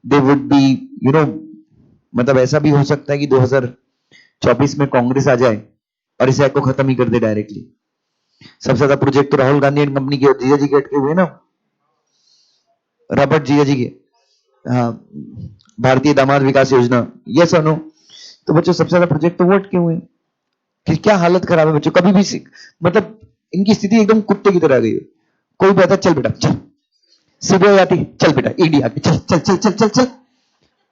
[SPEAKER 1] दे वुड बी, यू नो, मतलब ऐसा भी हो सकता है कि 2024 में कांग्रेस आ जाए और इस एक्ट को खत्म ही कर दे डायरेक्टली। सबसे ज्यादा प्रोजेक्ट तो राहुल गांधी एंड कंपनी के, जीजा जी के अटके हुए ना, रॉबर्ट जीजा जी के, हाँ, भारतीय दामाद विकास योजना, यस और नो। तो बच्चों सबसे ज्यादा प्रोजेक्ट तो वो अटके हुए हैं। कि क्या हालत खराब है बच्चों, कभी भी मतलब इनकी स्थिति एकदम कुत्ते की तरह गई है। कोई कहता चल बेटा चल, सीबीआई आती चल बेटा, ईडी आती चल चल चल चल चल चल,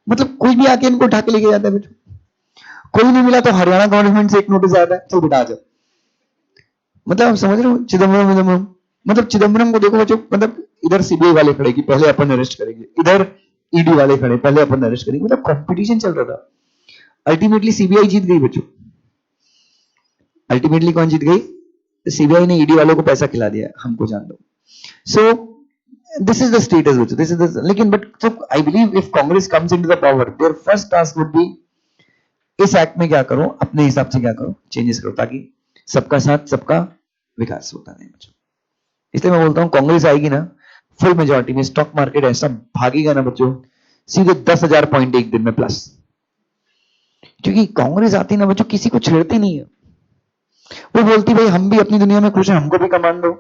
[SPEAKER 1] मतलब कोई भी आके इनको उठा के लेके जाता है बेटा। कोई नहीं मिला तो हरियाणा गवर्नमेंट से एक नोटिस आता है, चल बेटा आ जाओ। मतलब आप समझ रहे हो, चिदम्बरम, मतलब चिदम्बरम को देखो बच्चों, मतलब इधर सीबीआई वाले खड़े कि पहले अपन अरेस्ट करेंगे, इधर ईडी वाले खड़े पहले अपन अरेस्ट करेंगे, मतलब कंपटीशन चल रहा था। अल्टीमेटली सीबीआई जीत गई बच्चों। अल्टीमेटली कौन जीत गई? सीबीआई ने ईडी वालों को पैसा खिला दिया, हमको जान दो। So this is the status बच्चों, दिस इज द, लेकिन but so I believe if Congress comes into the power, there first task would be इस एक्ट में क्या करो, अपने हिसाब से क्या करो, चेंजेस करो, ताकि सबका साथ सबका विकास होता नहीं बच्चों। इसलिए मैं बोलता हूं कांग्रेस आएगी ना फुल मेजॉरिटी में, स्टॉक मार्केट ऐसा भागेगा ना बच्चों, सीधे 10,000 पॉइंट एक दिन में प्लस। क्योंकि कांग्रेस आती ना बच्चों, किसी को छेड़ती नहीं है। वो बोलती भाई हम भी अपनी दुनिया में खुश हैं, हमको भी कमान दो,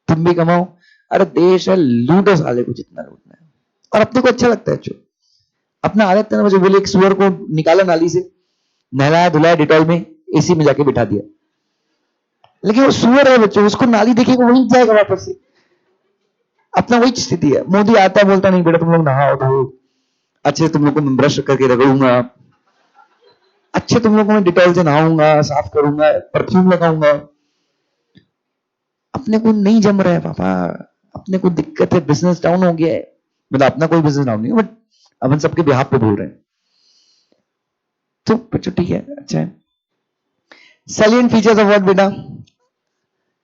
[SPEAKER 1] तुम भी कमाओ। अरे देश है, लूटो साले को जितना लूटना है, और अपने को अच्छा लगता है। जो अपना आदत है ना मुझे, बोले एक सुअर को निकाला नाली से, नहलाया धुलाया डिटॉल में, एसी में जाके बिठा दिया, लेकिन वो सुअर है बच्चों, उसको नाली देखेगा वहीं जाएगा वापस से। अपना वही स्थिति है। मोदी आता है बोलता नहीं बेटा तुम लोग नहाओ धो, अच्छे तुम लोग को मैं ब्रश करके रगड़ूंगा, अच्छे तुम लोग को मैं डिटॉल से नहाऊंगा, साफ करूंगा, परफ्यूम लगाऊंगा। अपने को नहीं जम रहा है पापा, अपने को दिक्कत है, बिजनेस डाउन हो गया है। मतलब अपना कोई बिजनेस डाउन नहीं है, बट अपन सबके बिहाफ पे बोल रहे हैं। तो बच्चों ठीक है, अच्छा है। सैलिएंट फीचर्स ऑफ व्हाट बेटा?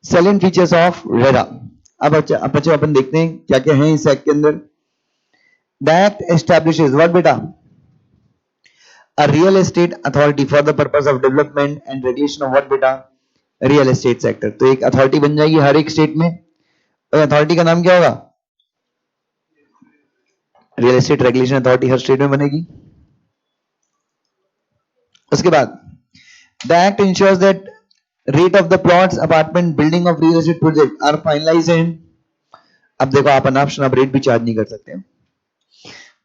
[SPEAKER 1] Salient features of RERA. अब बच्चों अपन देखते हैं क्या क्या है इस एक्ट के अंदर। द एक्ट एस्टैब्लिशेस व्हाट बेटा? A real estate authority for the purpose of development and regulation of what बेटा? Real estate sector. तो एक अथॉरिटी बन जाएगी हर एक स्टेट में, और अथॉरिटी का नाम क्या होगा? रियल एस्टेट रेगुलेशन अथॉरिटी हर स्टेट में बनेगी। उसके बाद the act ensures that rate of the plots apartment building of real estate project are finalized in. अब देखो आप ऑप्शन आप रेट भी चार्ज नहीं कर सकते।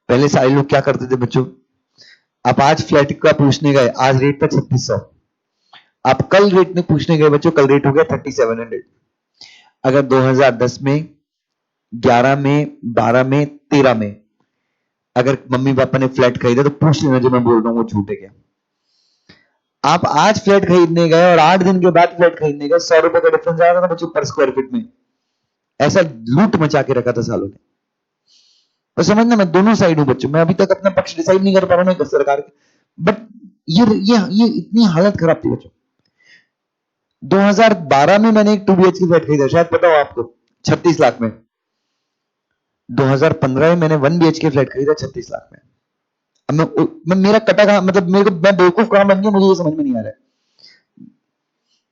[SPEAKER 1] पहले सारे लोग क्या करते थे बच्चों, आप आज फ्लैट का पूछने गए, आज रेट था 3600, आप कल रेट में पूछने गए बच्चों, कल रेट हो गया 3700। अगर 2010 में, 11 में, 12 में, 13 में अगर मम्मी पापा ने फ्लैट खरीदा तो पूछ लेना जो मैं बोल रहा हूं वो झूठ है क्या। आप आज फ्लैट खरीदने गए और 8 दिन के बाद फ्लैट खरीदने गए, 100 रुपए का डिफरेंस आ रहा था बच्चों पर स्क्वायर फीट में। ऐसा लूट मचा के रखा था सालों ने। तो समझना मैं दोनों साइड हूं बच्चों, मैं अभी तक अपना पक्ष डिसाइड नहीं कर पा रहा हूं सरकार के, बट ये इतनी हालत खराब थी बच्चों। 2012 में मैंने एक 2 BHK फ्लैट खरीदा, शायद पता हो आपको, 36 लाख में। 2015 में मैंने 1 BHK फ्लैट खरीदा 36 लाख में। अब मैं मेरा कटा कहां, मतलब मेरे को मैं बेवकूफ कहां बन गया मुझे ये समझ में नहीं आ रहा है।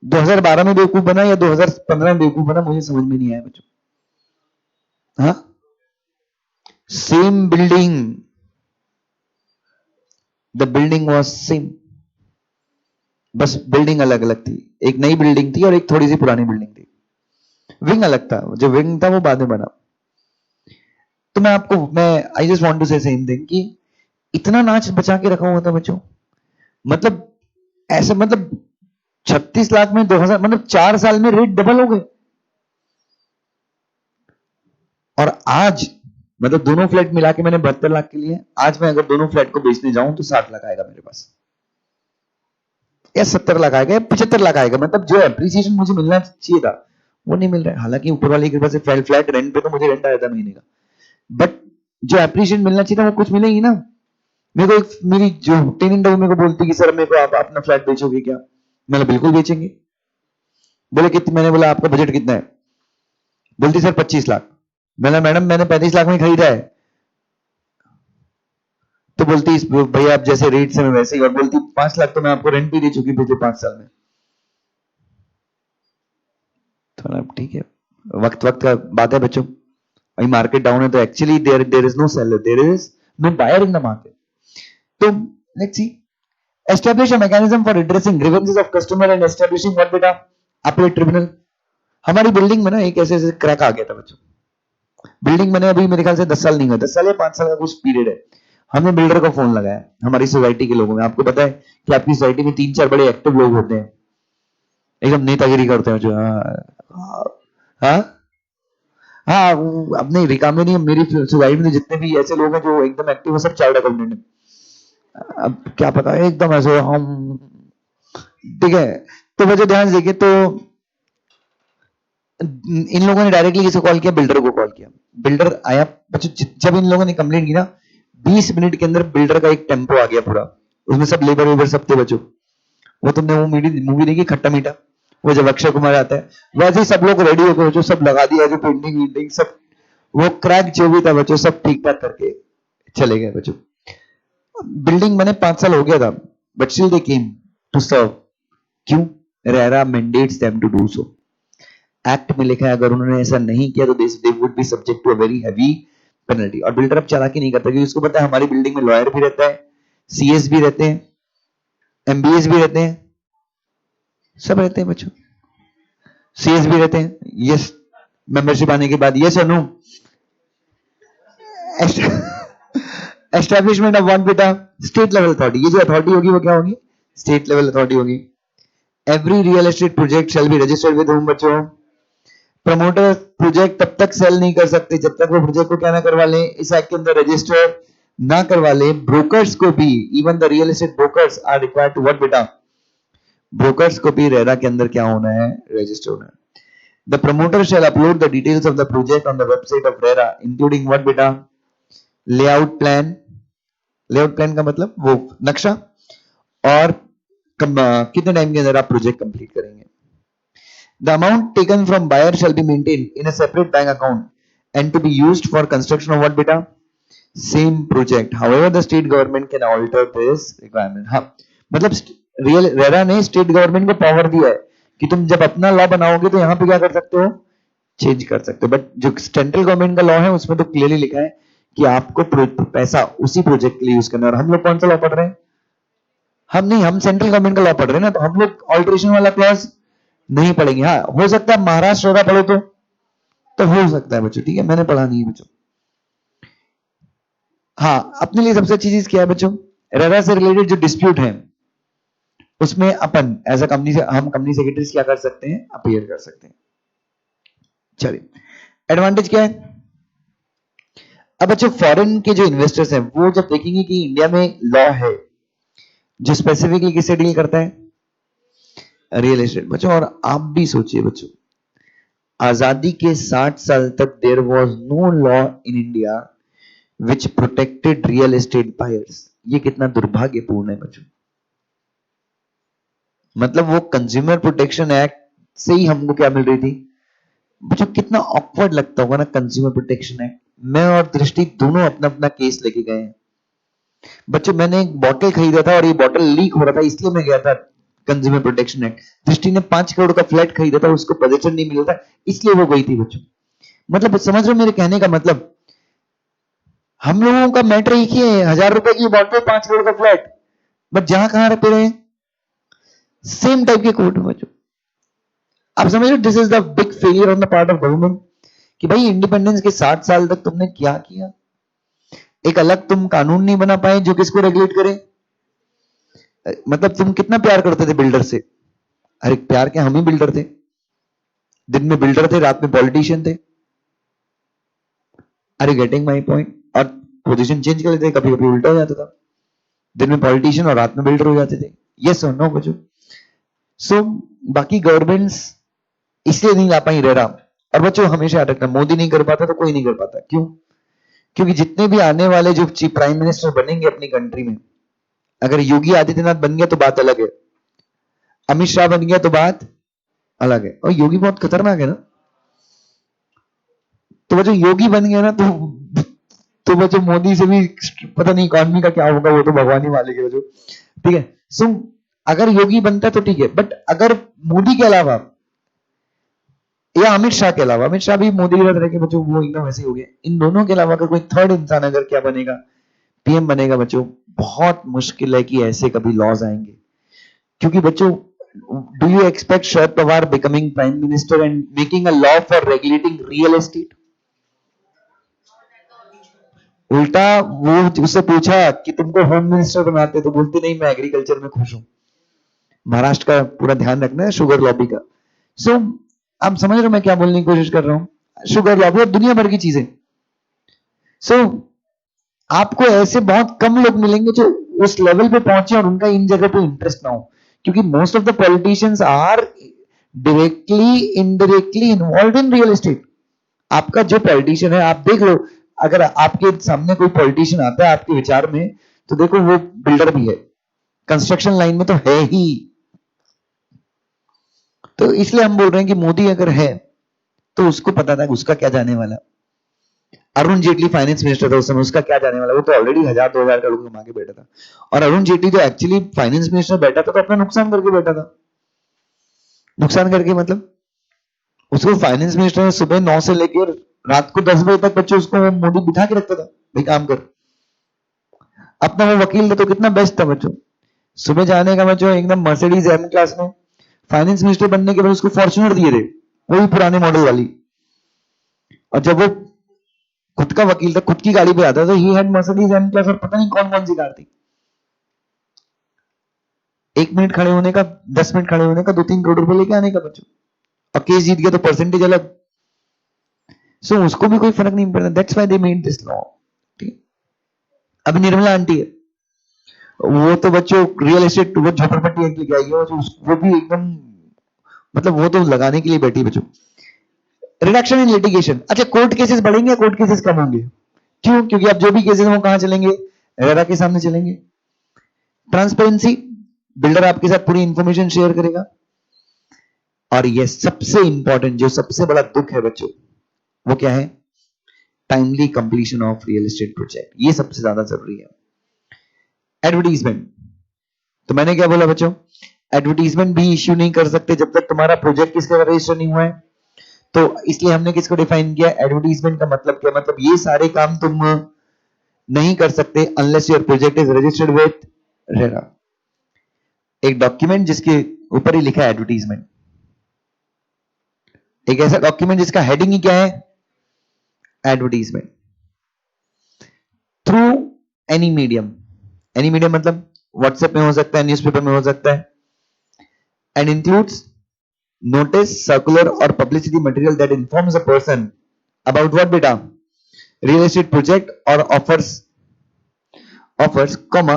[SPEAKER 1] 2012 में बेवकूफ बना या 2015 में बेवकूफ बना मुझे समझ में नहीं आया बच्चों। हाँ, same building, the building was same, बस बिल्डिंग अलग अलग थी। एक नई बिल्डिंग थी और एक थोड़ी सी पुरानी बिल्डिंग थी। विंग अलग था, जो विंग था वो बाद में बना। तो मैं आई जस्ट वांट टू से सेम थिंग कि इतना नाच बचा के रखा हुआ था बच्चों, मतलब ऐसे, मतलब 36 लाख में 2000, मतलब 4 साल में रेट डबल हो गए। और आज मतलब दोनों फ्लैट मिला के मैंने 72 लाख के लिए, आज मैं अगर दोनों फ्लैट को बेचने जाऊं तो 60 लाख आएगा मेरे पास, या 70 लाख आएगा, या 75 लाख आएगा। मतलब जो एप्रिसिएशन मुझे मिलना चाहिए था वो नहीं मिल रहा है। हालांकि ऊपर वाली की कृपा से फ्लैट रेंट पे तो मुझे रेंट आया था महीने का, बट जो एप्रिसिएशन मिलना चाहिए था वो कुछ मिलेगी ना। मेरे को एक मेरी जो टेनेंट है वो मेरे को बोलती कि सर मेरे को आप अपना फ्लैट बेचोगे क्या? मैंने बिल्कुल बेचेंगे। बोले कितने? मैंने बोला आपका बजट कितना है? बोलती सर 25 लाख। मैंने मैडम मैंने 35 लाख में खरीदा है। तो बोलती भैया आप जैसे रेट से मैं वैसे ही, और बोलती 5 लाख तो मैं आपको रेंट भी दे चुकी पिछले 5 साल में। थोड़ा ठीक है, वक्त वक्त का बात है बच्चों। अभी मार्केट डाउन है तो actually there is no seller, there is no buyer in the market. तो let's see, establish a mechanism for addressing grievances of customer and establishing what बेटा? Appeal tribunal. हमारी बिल्डिंग में ना एक ऐसे क्रैक आ गया था बच्चों। बिल्डिंग मैंने अभी मेरे ख्याल से 10 साल नहीं हुआ, 10 साल या 5 साल का कुछ पीरियड है। हमने बिल्डर को फोन लगाया हमारी सोसाइटी के लोगों में। आपको पता है कि आपकी सोसाइटी में 3-4 बड़े एक्टिव लोग होते हैं, एकदम नेतागिरी करते हैं जो। हाँ हाँ हाँ, अब नहीं रिकामे नहीं, मेरी सोसाइटी में जितने भी ऐसे लोग हैं जो एकदम एक्टिव है सब चार्ट अकाउंटेंट है। अब क्या पता है एकदम ऐसे हम, ठीक है। तो वजह ध्यान से देखिए तो इन लोगों ने डायरेक्टली किसे कॉल किया, बिल्डर को कॉल किया। बिल्डर आया बच्चों, जब इन लोगों ने कंप्लेंट की ना 20 मिनट के अंदर बिल्डर का एक टेम्पो आ गया पूरा, उसमें सब लेबर वेबर सब थे बच्चों। वो तुमने वो मूवी देखी खट्टा मीठा, वो जब अक्षय कुमार आता है वैसे ही सब लोग रेडी हो गए, जो सब लगा दिया जो पेंटिंग वेंटिंग सब, वो क्रैक जो भी था बच्चों सब ठीक ठाक करके चले गए बच्चों। बिल्डिंग बने 5 साल हो गया था, but still they came to serve. क्यों? RERA mandates them to do so. Act में लिखा है अगर उन्होंने ऐसा नहीं किया तो they would be subject to a very heavy penalty. और बिल्डर अब चालाकी नहीं करता क्योंकि उसको पता है हमारी बिल्डिंग में लॉयर भी रहता है, सीएस भी रहते हैं, एमबीएस भी रहते हैं, सब रहते हैं बच्चों, सीएस भी रहते हैं। यस, मेंबरशिप आने के बाद, यस और नो। एस्टेब्लिशमेंट ऑफ वन बेटा स्टेट लेवल अथॉरिटी, ये जो अथॉरिटी होगी वो क्या होगी, स्टेट लेवल अथॉरिटी होगी। Every real estate project shall be registered with home बच्चों। प्रमोटर प्रोजेक्ट तब तक सेल नहीं कर सकते जब तक वो प्रोजेक्ट को क्या ना करवा लें, इस एक्ट के अंदर रजिस्टर ना करवा ले। ब्रोकर्स को भी, even the real estate brokers are required to what बेटा, ब्रोकर्स को भी रेरा के अंदर क्या होना है, रजिस्टर होना है। The promoter shall upload the details of the project on the website of RERA including what बेटा, लेआउट प्लान। लेआउट प्लान का मतलब वो नक्शा, और कितने टाइम के अंदर आप प्रोजेक्ट कंप्लीट करेंगे। The amount taken from buyer shall be maintained in a separate bank account and to be used for construction of what beta, same project. However, the state government can alter this requirement. हाँ, मतलब real RERA ने state government को power दिया है कि तुम जब अपना लॉ बनाओगे तो यहाँ पे क्या कर सकते हो, चेंज कर सकते हो। बट जो सेंट्रल गवर्नमेंट का लॉ है उसमें तो क्लियरली लिखा है कि आपको पैसा उसी प्रोजेक्ट के लिए यूज करना है। और हम लोग कौन सा लॉ पढ़ रहे हैं, हम नहीं, हम सेंट्रल गवर्नमेंट का लॉ पढ़ रहे हैं ना, तो हम लोग ऑल्ट्रेशन वाला क्लॉज नहीं पढ़ेंगे। हाँ, हो सकता है महाराष्ट्र का पढ़ो तो हो सकता है बच्चों, ठीक है, मैंने पढ़ा नहीं है बच्चों। हाँ, अपने लिए सबसे अच्छी चीज क्या है बच्चों, रेरा से रिलेटेड जो डिस्प्यूट है उसमें अपन एज अ कंपनी से, हम कंपनी सेक्रेटरीज क्या कर सकते हैं, अपीयर कर सकते हैं। चलिए, एडवांटेज क्या है। अब बच्चों फॉरेन के जो इन्वेस्टर्स हैं वो जब देखेंगे कि इंडिया में लॉ है जो स्पेसिफिकली किससे डील करता है, रियल एस्टेट बच्चों। और आप भी सोचिए बच्चों, आजादी के 60 साल तक there was no law in India which protected real estate buyers. ये कितना दुर्भाग्यपूर्ण है बच्चों। मतलब वो कंज्यूमर प्रोटेक्शन एक्ट से ही हमको क्या मिल रही थी बच्चों, कितना ऑकवर्ड लगता होगा ना कंज्यूमर प्रोटेक्शन एक्ट। मैं और दृष्टि दोनों अपना अपना केस लेके गए हैं बच्चों। मैंने एक बॉटल खरीदा था और ये बॉटल लीक हो रहा था, इसलिए मैं गया था कंज्यूमर प्रोटेक्शन एक्ट। दृष्टि ने 5 करोड़ का फ्लैट खरीदा था, उसको पोजीशन नहीं मिल रहा था, इसलिए वो गई थी बच्चों। मतलब समझ रहे हो मेरे कहने का मतलब, हम लोगों का मैटर एक ही है, 1000 रुपए की बॉटल 5 करोड़ का फ्लैट, बट जहां कहां पे रहे सेम टाइप के कोर्ट में बच्चों। आप समझ रहे हो, this is the big failure on the part of government कि भाई इंडिपेंडेंस के 60 साल तक तुमने क्या किया, एक अलग तुम कानून नहीं बना पाए जो किसको रेगुलेट करे। मतलब तुम कितना प्यार करते थे बिल्डर से, अरे प्यार के हम ही बिल्डर थे, दिन में बिल्डर थे रात में पॉलिटिशियन थे। अरे गेटिंग माई पॉइंट। और पोजीशन चेंज कर लेते, कभी कभी उल्टा हो जाता था, दिन में पॉलिटिशियन और रात में बिल्डर हो जाते थे। यस और नो बच्चों। सो बाकी गवर्नमेंट्स इसलिए नहीं ला पाई रेरा। और बच्चों हमेशा याद रखना, मोदी नहीं कर पाता तो कोई नहीं कर पाता। क्यों? क्योंकि जितने भी आने वाले जो चीफ प्राइम मिनिस्टर बनेंगे अपनी कंट्री में, अगर योगी आदित्यनाथ बन गया तो बात अलग है, अमित शाह बन गया तो बात अलग है। और योगी बहुत खतरनाक है ना, तो बच्चों योगी बन गया ना तो बच्चों मोदी से भी पता नहीं इकोनॉमी का क्या होगा, वो तो भगवान ही मालिक है बच्चों, ठीक है। सो अगर योगी बनता है तो ठीक है, बट अगर मोदी के अलावा या अमित शाह के अलावा, अमित शाह भी मोदी की तरह के बच्चों वो एकदम वैसे ही हो गए, इन दोनों के अलावा अगर कोई थर्ड इंसान अगर क्या बनेगा, पीएम बनेगा बच्चों, बहुत मुश्किल है कि ऐसे कभी लॉज आएंगे। क्योंकि बच्चों do you expect Sharad Pawar becoming prime minister and making a law for regulating real estate? उल्टा वो उससे पूछा कि तुमको होम मिनिस्टर बनाते, तो बोलते नहीं मैं एग्रीकल्चर में खुश हूं। महाराष्ट्र का पूरा ध्यान रखना है, शुगर लॉबी का। सो आप समझ रहे हो मैं क्या बोलने की कोशिश कर रहा हूं? शुगर लॉबी और दुनिया भर की चीजें। सो आपको ऐसे बहुत कम लोग मिलेंगे जो उस लेवल पे पहुंचे और उनका इन जगह पे इंटरेस्ट ना हो, क्योंकि most of the politicians are directly indirectly involve in real estate. आपका जो पॉलिटिशियन है, आप देख लो, अगर आपके सामने कोई पॉलिटिशियन आता है आपके विचार में, तो देखो वो बिल्डर भी है, कंस्ट्रक्शन लाइन में तो है ही। तो इसलिए हम बोल रहे हैं कि मोदी अगर है तो उसको पता था उसका क्या जाने वाला। अरुण जेटली फाइनेंस मिनिस्टर था उस समय, उसका क्या जाने वाला, वो तो ऑलरेडी 1000-2000 करोड़ कमा के बैठा था। और अरुण जेटली जो एक्चुअली फाइनेंस मिनिस्टर बैठा था तो अपना नुकसान करके बैठा था। नुकसान करके मतलब उसको फाइनेंस मिनिस्टर ने सुबह 9 से लेकर रात को 10 बजे तक बच्चे उसको मोदी बिठा के रखता था, भाई काम कर। अपना वो वकील था तो कितना बेस्ट था बच्चों, सुबह जाने का बच्चों एकदम मर्सिडीज एम क्लास में। फाइनेंस मिनिस्टर बनने के बाद उसको फॉर्च्यूनर दिए थे, वही पुराने मॉडल वाली। और जब वो खुद का वकील था, खुद की गाड़ी पे आता था, he had Mercedes M class और पता नहीं कौन कौन सी कार थी। 1 मिनट खड़े होने का, 10 मिनट खड़े होने का 2-3 करोड़ रुपए लेके आने का बच्चों, और केस जीत गया तो परसेंटेज अलग। सो उसको भी कोई फर्क नहीं पड़ता। That's why they made this law. अब निर्मला आंटी है, वो तो बच्चों रियल एस्टेट, वो झोपड़पट्टी एक्ट लेके आई है, वो भी एकदम मतलब वो तो लगाने के लिए बैठी बच्चों। रिडक्शन इन लिटिगेशन, अच्छा कोर्ट केसेस बढ़ेंगे, कोर्ट केसेस कम होंगे? क्यों? क्योंकि अब जो भी केसेस वो कहां चलेंगे? रेरा के सामने चलेंगे। ट्रांसपेरेंसी, बिल्डर आपके साथ पूरी इंफॉर्मेशन शेयर करेगा। और ये सबसे इंपॉर्टेंट, जो सबसे बड़ा दुख है बच्चों, वो क्या है? Timely completion of real estate project. ये सबसे ज्यादा जरूरी है। एडवर्टीजमेंट, तो मैंने क्या बोला बच्चों, एडवर्टीजमेंट भी इश्यू नहीं कर सकते जब तक तुम्हारा प्रोजेक्ट किसके रजिस्टर नहीं हुआ है। तो इसलिए हमने किसको डिफाइन किया? एडवर्टीजमेंट का मतलब क्या? मतलब ये सारे काम तुम नहीं कर सकते unless your project is registered with RERA. एक डॉक्यूमेंट जिसके ऊपर ही लिखा है एडवर्टीजमेंट, एक ऐसा डॉक्यूमेंट जिसका हेडिंग ही क्या है? Advertisement. Through any medium, any medium मतलब व्हाट्सएप में हो सकता है, न्यूज़पेपर में हो सकता है, and includes notice, circular or publicity material that informs a person about what beta? Real estate project or offers comma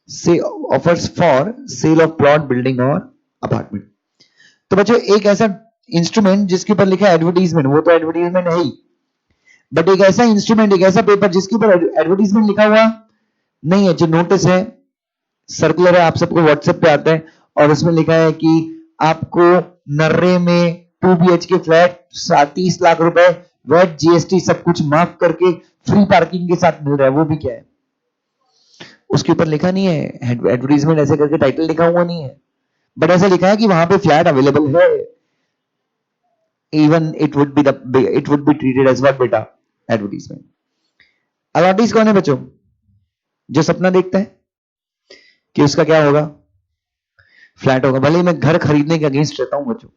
[SPEAKER 1] say offers for sale of plot, building or apartment। तो बच्चों एक ऐसा इंस्ट्रूमेंट जिसके ऊपर लिखा है एडवर्टीजमेंट, वो तो एडवर्टीजमेंट है ही, बट एक ऐसा इंस्ट्रूमेंट, एक ऐसा पेपर जिसके ऊपर एडवर्टीजमेंट लिखा हुआ नहीं है, जो नोटिस है, सर्कुलर है, आप सबको व्हाट्सएप पे आता है, और उसमें लिखा है कि आपको नर्रे में 2 BHK फ्लैट 30 लाख रुपए वेट जीएसटी सब कुछ माफ करके फ्री पार्किंग के साथ मिल रहा है। वो भी क्या है? उसके ऊपर लिखा नहीं है एडवर्टीजमेंट, ऐसे करके टाइटल लिखा हुआ नहीं है, बट ऐसा लिखा है कि वहां पे फ्लैट अवेलेबल है। Even it would be treated as what बेटा? एडवर्टीजमेंट। अलॉटीज कौन है बच्चों? जो सपना देखता है कि उसका क्या होगा? फ्लैट होगा। भले ही मैं घर खरीदने के अगेंस्ट रहता हूं बच्चों,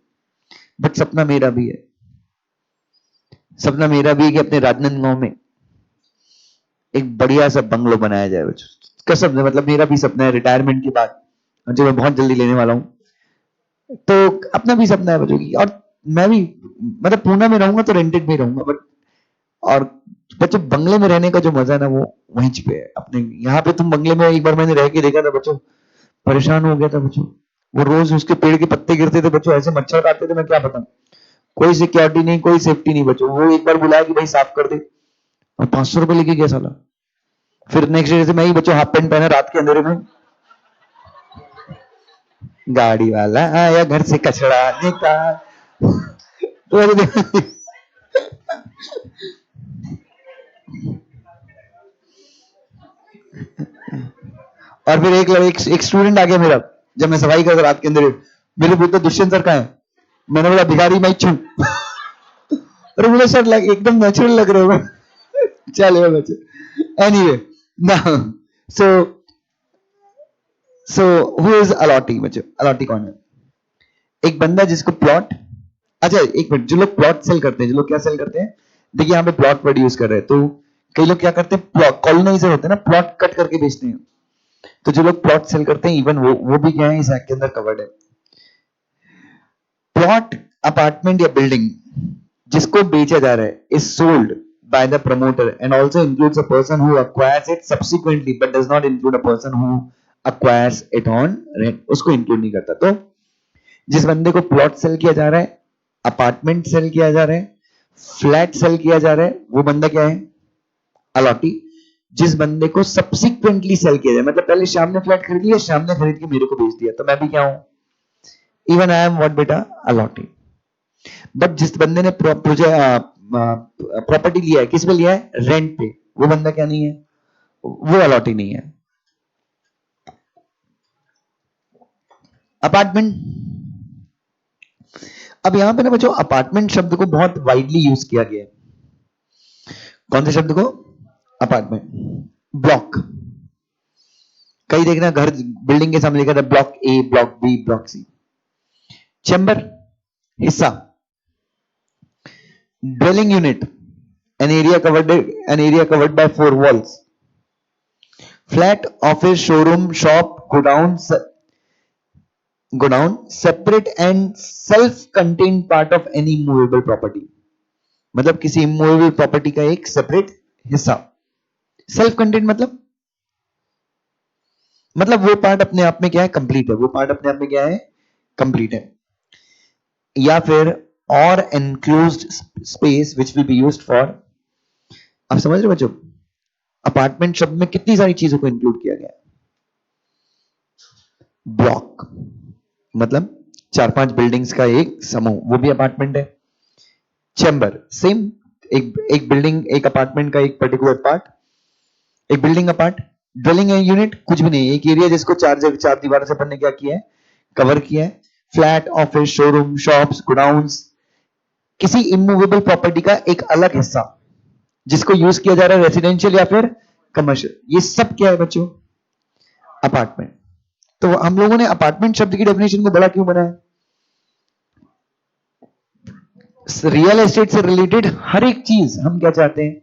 [SPEAKER 1] बट सपना मेरा भी है, सपना मेरा भी है कि अपने राजनांदगांव में एक बढ़िया सा बंगलो बनाया जाए बच्चों, कसम से। मतलब मेरा भी सपना है रिटायरमेंट के बाद, जो मैं बहुत जल्दी लेने वाला हूं, तो अपना भी सपना है बच्चों की। और मैं भी मतलब पूना में रहूंगा तो रेंटेड में रहूंगा, बट और बच्चों बंगले में रहने का जो मजा है ना, वो वहीं पे है अपने। यहाँ पे तुम बंगले में, एक बार मैंने रह के देखा था बच्चों, परेशान हो गया था बच्चों। वो रोज उसके पेड़ के पत्ते गिरते थे बच्चों, ऐसे मच्छर काटते थे, मैं क्या बताऊं। कोई सिक्योरिटी नहीं, कोई सेफ्टी नहीं बच्चों। वो एक बार बुलाया कि भाई साफ कर दे, और 500 रुपए लेके गया साला। फिर नेक्स्ट डे से मैं ही बच्चों हाफ पैंट पहना रात के अंधेरे में, गाड़ी वाला आया घर से कचरा निकाल। तो और फिर एक स्टूडेंट आ गया मेरा, जब मैं सफाई कर रहा रात के अंदर, मेरे बोलते दुष्यंत सर कहाँ है? मैंने बोला भिखारी मैं छू। अरे बोले सर एकदम नेचुरल लग रहे हो। चलो बच्चे, anyway now so who is allottee बच्चों? अलॉटी कौन है? एक बंदा जिसको प्लॉट, अच्छा एक मिनट, जो लोग प्लॉट सेल करते हैं, जो लोग क्या सेल करते हैं, देखिए यहाँ पे प्लॉट वर्ड यूज कर रहे हैं, तो कई लोग क्या करते हैं, प्लॉट कॉलोनाइजर होते हैं ना, प्लॉट कट करके बेचते हैं। तो जो लोग प्लॉट सेल करते हैं इवन वो भी क्या है, इस एक्ट के अंदर कवर्ड है। प्लॉट, अपार्टमेंट या बिल्डिंग जिसको बेचा जा रहा है is sold by the promoter and also includes a person who acquires it subsequently but does not include a person who acquires it on rent, उसको इंक्लूड नहीं करता। तो जिस बंदे को प्लॉट सेल किया जा रहा है, अपार्टमेंट सेल किया जा रहा है, फ्लैट सेल किया जा रहा है, वो बंदा क्या है, अलॉटी। जिस बंदे को सब्सिक्वेंटली सेल किया जाए, मतलब पहले शाम ने फ्लैट खरीद लिया, शाम ने खरीद के मेरे को बेच दिया, तो मैं भी क्या हूं, इवन आई एम व्हाट बेटा, अलॉटी। बट जिस बंदे ने प्रॉपर्टी लिया है, किस पे लिया है, रेंट पे, वो बंदा क्या नहीं है, वो अलॉटी नहीं है। अपार्टमेंट, अब यहां पे ना बच्चों अपार्टमेंट शब्द को बहुत वाइडली यूज किया गया है। कौन से शब्द को, अपार्टमेंट। ब्लॉक, कई देखना घर बिल्डिंग के सामने लिखा था block A, block B, block C. Chamber, हिस्सा। Dwelling unit, an area covered by 4 walls. Flat, office, showroom, shop, godown, separate and self-contained part of any movable property. मतलब किसी इमूवेबल प्रॉपर्टी का एक सेपरेट हिस्सा। सेल्फ कंटेंट मतलब वो part अपने आप में क्या है, कंप्लीट है, वो पार्ट अपने आप में क्या है, कंप्लीट है। या फिर और enclosed space which will be used for, आप समझ रहे हो बच्चों, अपार्टमेंट शब्द में कितनी सारी चीजों को इंक्लूड किया गया है। ब्लॉक मतलब 4-5 बिल्डिंग्स का एक समूह, वो भी अपार्टमेंट है। चैम्बर, सेम, एक बिल्डिंग, एक अपार्टमेंट का एक पर्टिकुलर पार्ट, एक बिल्डिंग का पार्ट। ड्वेलिंग यूनिट कुछ भी नहीं, एक एरिया जिसको 4 दीवार से अपन ने क्या किया है, कवर किया है। Flat, office, showroom, shops, godowns, किसी इमूवेबल प्रॉपर्टी का एक अलग हिस्सा जिसको यूज किया जा रहा है रेसिडेंशियल या फिर कमर्शियल, ये सब क्या है बच्चों, अपार्टमेंट। तो हम लोगों ने अपार्टमेंट शब्द की डेफिनेशन को बड़ा क्यों बनाया, रियल एस्टेट से रिलेटेड हर एक चीज हम क्या चाहते हैं,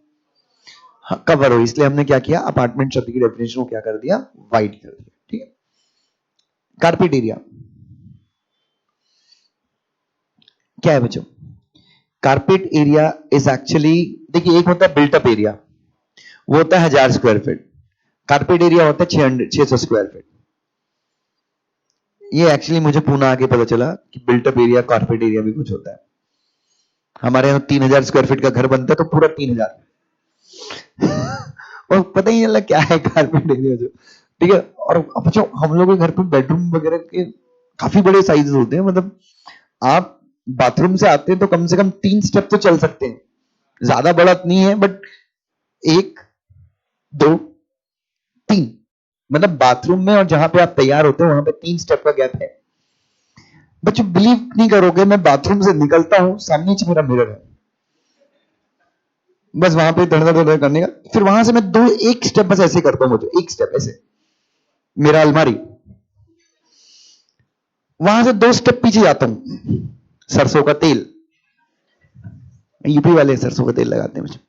[SPEAKER 1] कवर हो, इसलिए हमने क्या किया, अपार्टमेंट शब्द की डेफिनेशन को क्या कर दिया, वाइड कर दिया। ठीक है। कारपेट एरिया क्या है बच्चों, कारपेट एरिया इज एक्चुअली, देखिए एक होता है बिल्टअप एरिया, वो होता है 1000 स्क्वायर फीट। कारपेट एरिया होता है 600 स्क्वायर फीट। ये एक्चुअली मुझे पुणे आके पता चला कि बिल्टअप एरिया, कारपेट एरिया भी कुछ होता है। हमारे यहाँ 3000 स्क्वायर फीट का घर बनता है तो पूरा 3000 और पता ही नहीं लगा क्या है कारपेट एरिया जो। ठीक है। और अब जो हम लोग के घर पे बेडरूम वगैरह के काफी बड़े साइजेस होते हैं, मतलब आप बाथरूम से आते हैं तो कम से कम 3 स्टेप तो चल सकते हैं, ज्यादा बड़ा नहीं है बट 1 2 3, मतलब बाथरूम में और जहां पे आप तैयार होते हैं वहां पे 3 स्टेप का गैप है। बच्चों बिलीव नहीं करोगे, मैं बाथरूम से निकलता हूं, सामने से मेरा मिरर है, बस वहां पे धड़ धड़ धड़ करने का, फिर वहां से मैं 1 स्टेप बस ऐसे करता हूं, मुझे 1 स्टेप ऐसे, मेरा अलमारी, वहां से 2 स्टेप पीछे जाता हूं, सरसों का तेल, यूपी वाले सरसों का तेल लगाते हैं मुझे।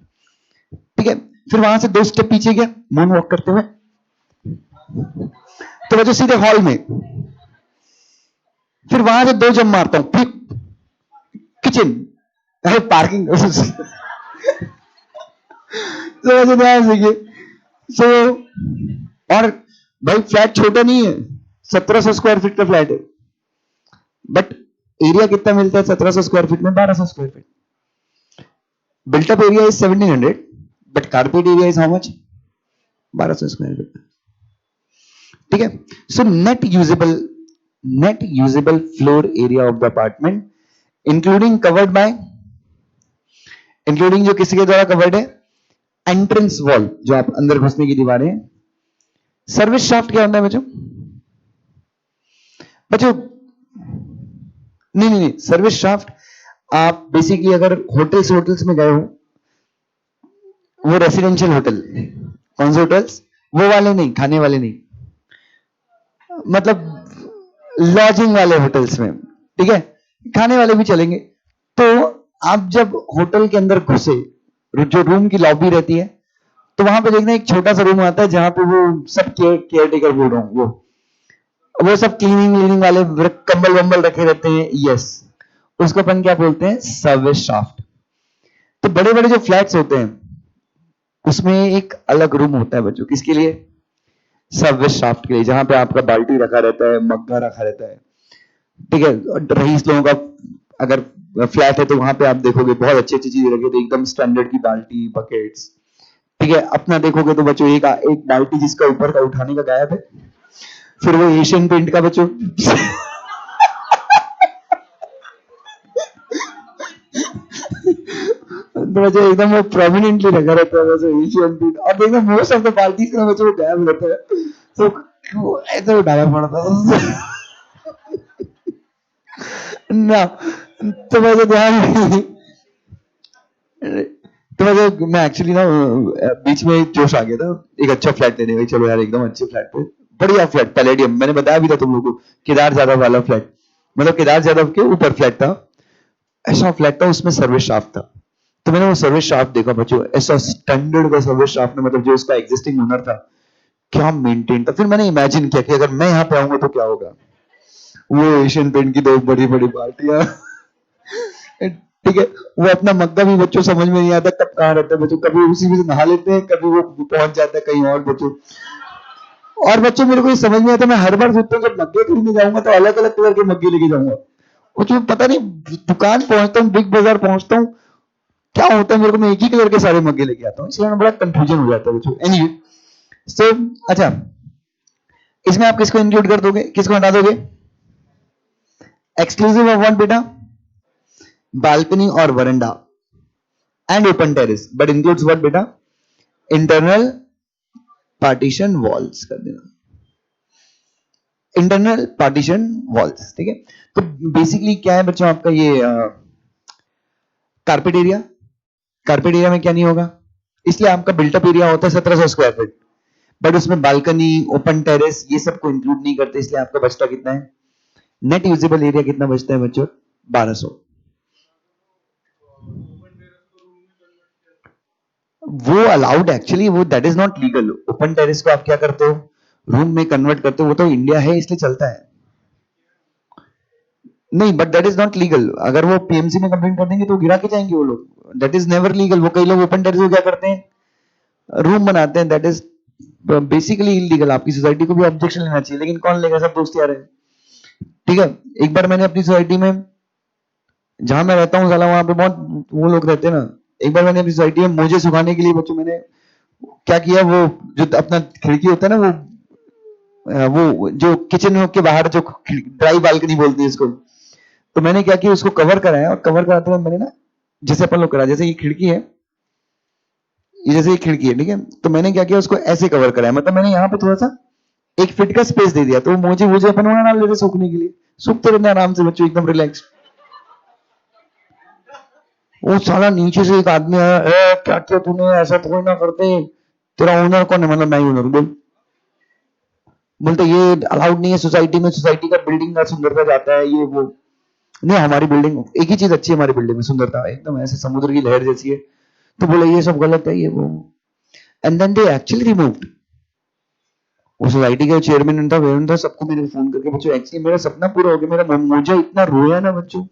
[SPEAKER 1] ठीक है। फिर वहां से 2 स्टेप पीछे गया मून वॉक करते हुए, तो बच्चों सीधे हॉल में, फिर वहां से 2 जंप मारता हूं, फिर किचन, अरे पार्किंग तो वैसे ध्यान सीखिए। सो और भाई फ्लैट छोटा नहीं है, 1700 स्क्वायर फीट का फ्लैट है, बट एरिया कितना मिलता है 1700 स्क्वायर फीट में, 1200 square feet. Built up area is 1700 but carpet area is how much, 1200 square feet. ठीक है। So net usable floor area of the apartment including covered by, including जो किसी के द्वारा कवर्ड है, एंट्रेंस वॉल जो आप अंदर घुसने की दीवारें, सर्विस शाफ्ट क्या होता है बच्चों, नहीं, सर्विस शाफ्ट आप बेसिकली अगर होटल्स में गए हो, वो रेसिडेंशियल होटल, कौन से होटल्स, वो वाले नहीं, खाने वाले नहीं, मतलब लॉजिंग वाले होटल्स में। ठीक है। खाने वाले भी चलेंगे। तो आप जब होटल के अंदर घुसे, जो रूम की लॉबी रहती है, तो वहां पे देखना एक छोटा सा रूम आता है जहां पे वो सब केयर टेकर बोल रहा हूँ, वो सब क्लीनिंग वाले कंबल वंबल रखे रहते हैं, यस, उसको अपन क्या बोलते हैं, सर्विस शाफ्ट। तो बड़े बड़े जो फ्लैट्स होते हैं उसमें एक अलग रूम होता है बच्चों, किसके लिए, सर्विस शाफ्ट के लिए, जहां पे आपका बाल्टी रखा रहता है, मग्गा रखा रहता है, ठीक है। रईस लोगों का अगर फ्लैट है तो वहां पे आप देखोगे बहुत अच्छी अच्छी चीजें रखी थी, एकदम स्टैंडर्ड की बाल्टी, बकेट्स, ठीक है। अपना देखोगे तो बच्चों एक बाल्टी जिसका ऊपर का उठाने का गायब है, फिर वो एशियन पेंट का बच्चों तो बच्चों एकदम वो प्रोमिनेंटली रखा रहता है बच्चों एशियन पेंट, और देखना मोस्ट ऑफ द बाल्टीज का बच्चों गायब रहता है, तो ऐसे उठाना पड़ता है ना। तो वैसे ध्यान, तो मैं एक्चुअली ना बीच में जोश आ गया था एक अच्छा फ्लैट लेने में, चलो यार एकदम अच्छे फ्लैट पे, बढ़िया फ्लैट, पैलेडियम, मैंने बताया भी था तुम लोगों को, केदार जाधव वाला फ्लैट, मतलब केदार जाधव के ऊपर फ्लैट था, ऐसा फ्लैट था, उसमें सर्विस शाफ्ट था। तो मैंने वो सर्विस शाफ्ट देखा बच्चों, ऐसा स्टैंडर्ड का सर्विस शाफ्ट, मतलब जो उसका एग्जिस्टिंग ओनर था क्या मेंटेन था। फिर मैंने इमेजिन किया कि अगर मैं यहाँ पे आऊंगा तो क्या होगा, वो एशियन पेंट की दो बड़ी बड़ी बाल्टियां ठीक है, वो अपना मग्गा भी बच्चों समझ में नहीं आता कब कहाँ रहता है बच्चों, कभी उसी में से नहा लेते हैं, कभी वो पहुंच जाता है कहीं और बच्चों। और बच्चों मेरे को ये समझ में आता है, मैं हर बार सोचता हूँ जब मग्गे खरीदने जाऊंगा तो अलग अलग कलर के मग्गे लेके जाऊंगा, वो जो पता नहीं, दुकान पहुंचता हूँ, बिग बाजार पहुंचता हूँ, क्या होता है मेरे को, मैं एक ही कलर के सारे मग्गे लेके आता हूँ, इसलिए बड़ा कंफ्यूजन हो जाता है बच्चों। एनीवे, सो अच्छा, इसमें आप किसको इंक्लूड कर दोगे, किसको हटा दोगे, एक्सक्लूसिव ऑफ व्हाट बेटा, बालकनी और veranda and open terrace, but includes what बेटा, इंटरनल पार्टीशन वॉल्स कर देना, इंटरनल पार्टीशन वॉल्स, ठीक है। तो बेसिकली क्या है बच्चों आपका ये कारपेट एरिया, कारपेट एरिया में क्या नहीं होगा, इसलिए आपका बिल्टअप एरिया होता है 1700 स्क्वायर फीट, बट उसमें बालकनी, ओपन टेरेस ये सब को इंक्लूड नहीं करते, इसलिए आपका बचता कितना है, नेट यूजेबल एरिया कितना बचता है बच्चों, 1200। वो अलाउड एक्चुअली, वो that is not legal, open terrace को आप क्या करते हो, रूम में कन्वर्ट करते हो, वो तो इंडिया है इसलिए चलता है, नहीं but that is not legal, अगर वो पीएमसी में कंप्लेंट कर देंगे तो गिरा के जाएंगे वो लोग, दैट इज नेवर लीगल। वो कई लोग ओपन टेरेस को क्या करते हैं, रूम बनाते हैं, दैट इज बेसिकली इलीगल, आपकी सोसाइटी को भी ऑब्जेक्शन लेना चाहिए, लेकिन कौन लेगा, सब दोस्त यार है, ठीक है। एक बार मैंने अपनी सोसाइटी में, जहां मैं रहता हूँ साला वहां पे बहुत वो लोग रहते हैं ना, एक बार मैंने अपनी सोसाइटी में मोजे सुखाने के लिए बच्चों मैंने क्या किया, वो जो अपना खिड़की होता है ना, वो जो किचन के बाहर जो ड्राई बालकनी बोलते हैं इसको, तो मैंने क्या किया, उसको कवर कराया, और कवर कराते हुए मैंने ना, जैसे अपन लोग करा, जैसे ये खिड़की है, ये जैसे ये खिड़की है, ठीक है, तो मैंने क्या किया, उसको ऐसे कवर कराया, मतलब मैंने यहाँ पे थोड़ा सा 1 फीट का स्पेस दे दिया, तो मुझे मुझे अपन वहां डाल लेते सूखने के लिए, सूखते रहते आराम से बच्चों एकदम रिलैक्स। वो साला नीचे से एक आदमी आया, क्या किया तूने, ऐसा थोड़ी ना करते, तेरा ओनर कौन है, मतलब मैं ही ओनर, बोलते ये अलाउड नहीं है सोसाइटी में, सोसाइटी का बिल्डिंग का सुंदरता जाता है, ये वो, नहीं हमारी बिल्डिंग एक ही चीज अच्छी है, हमारी बिल्डिंग में सुंदरता एकदम ऐसे समुद्र की लहर जैसी है, तो बोले ये सब गलत है ये वो, and then they actually removed, वो सोसाइटी का चेयरमैन था, वेवन था, सबको मैंने फोन करके, बच्चों एक्चुअली मेरा सपना पूरा हो गया, मेरा मुझे इतना रोया ना बच्चों,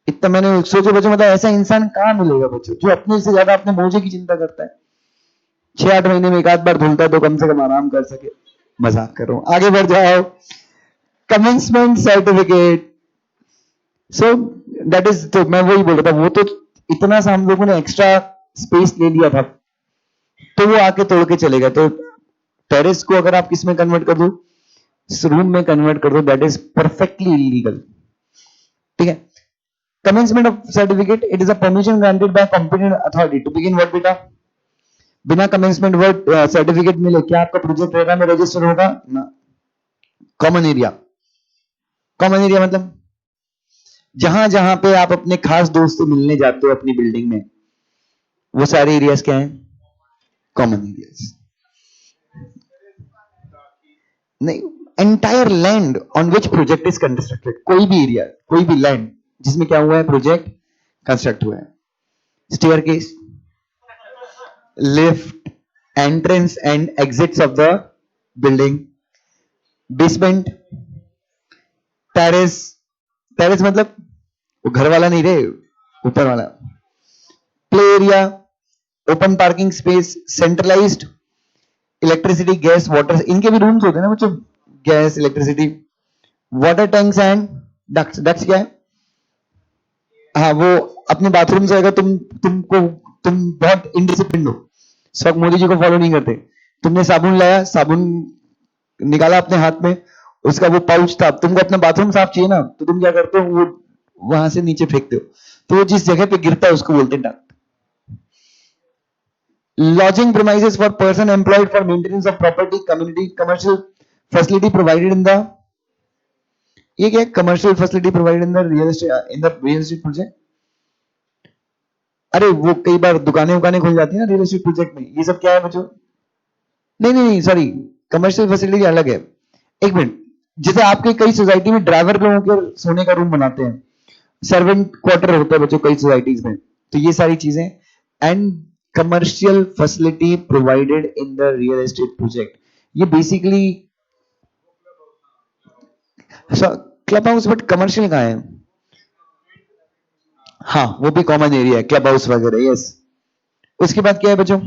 [SPEAKER 1] इतना मैंने सोचो बच्चों, मतलब ऐसा इंसान कहाँ मिलेगा बच्चों जो अपने से ज्यादा अपने मौजे की चिंता करता है, 6-8 महीने में एक आध बार धुलता है तो कम से कम आराम कर सके, मजाक कर रहा हूं, आगे बढ़ जाओ, commencement certificate, so that is, तो मैं वही बोल रहा था, वो तो इतना सा हम लोगों ने एक्स्ट्रा स्पेस ले लिया था, तो वो आके तोड़ के चलेगा, तो टेरेस को अगर आप किस में कन्वर्ट कर दो, रूम में कन्वर्ट कर दो, दैट इज परफेक्टली इलीगल, ठीक है। Commencement of certificate, it is a permission granted by competent authority to begin work बेटा, बिना कमेंसमेंट वर्क सर्टिफिकेट मिले क्या आपका प्रोजेक्ट रेरा में रजिस्टर होगा ना। कॉमन एरिया, कॉमन एरिया मतलब जहां जहां पे आप अपने खास दोस्त से मिलने जाते हो अपनी बिल्डिंग में, वो सारे एरियाज क्या हैं, कॉमन एरियाज, नहीं, entire land on which project is constructed, कोई भी एरिया, कोई भी लैंड जिसमें क्या हुआ है, प्रोजेक्ट कंस्ट्रक्ट हुआ है, staircase, lift, entrance and exits of the building, basement, terrace, terrace मतलब वो घर वाला नहीं रे, ऊपर वाला, play area, open parking space, centralised electricity, gas, water, इनके भी रूम्स होते हैं ना बच्चों, gas, electricity, water tanks and ducts. Ducts क्या है? हाँ, वो अपने बाथरूम से अगर तुम बहुत इनडिसिप्लिन हो, इस वक्त मोदी जी को फॉलो नहीं करते, तुमने साबुन लाया, साबुन निकाला अपने हाथ में, उसका वो पाउच था, तुमको अपना बाथरूम साफ चाहिए ना, तो तुम क्या करते हो, वो वहां से नीचे फेंकते हो, तो वो जिस जगह पे गिरता है उसको बोलते हैं duct. Lodging premises for person employed for maintenance of property, community, commercial facility provided in the, ये क्या है? Commercial facility provided in the real estate project. अरे वो कई बार दुकानें उकानें खुल जाती है ना रियल एस्टेट प्रोजेक्ट में, ये सब क्या है बच्चों? नहीं नहीं नहीं, सॉरी, कमर्शियल फैसिलिटी अलग है। एक मिनट, जैसे आपके कई सोसाइटी में ड्राइवर लोगों के सोने का रूम बनाते हैं, सर्वेंट क्वार्टर होता है बच्चों कई सोसाइटीज में, तो ये सारी चीजें, and commercial facility provided in the real estate project, ये basically club house, but commercial कहाँ है? हाँ, वो भी कॉमन एरिया है, क्लब हाउस वगैरह, यस। उसके बाद क्या है बच्चों?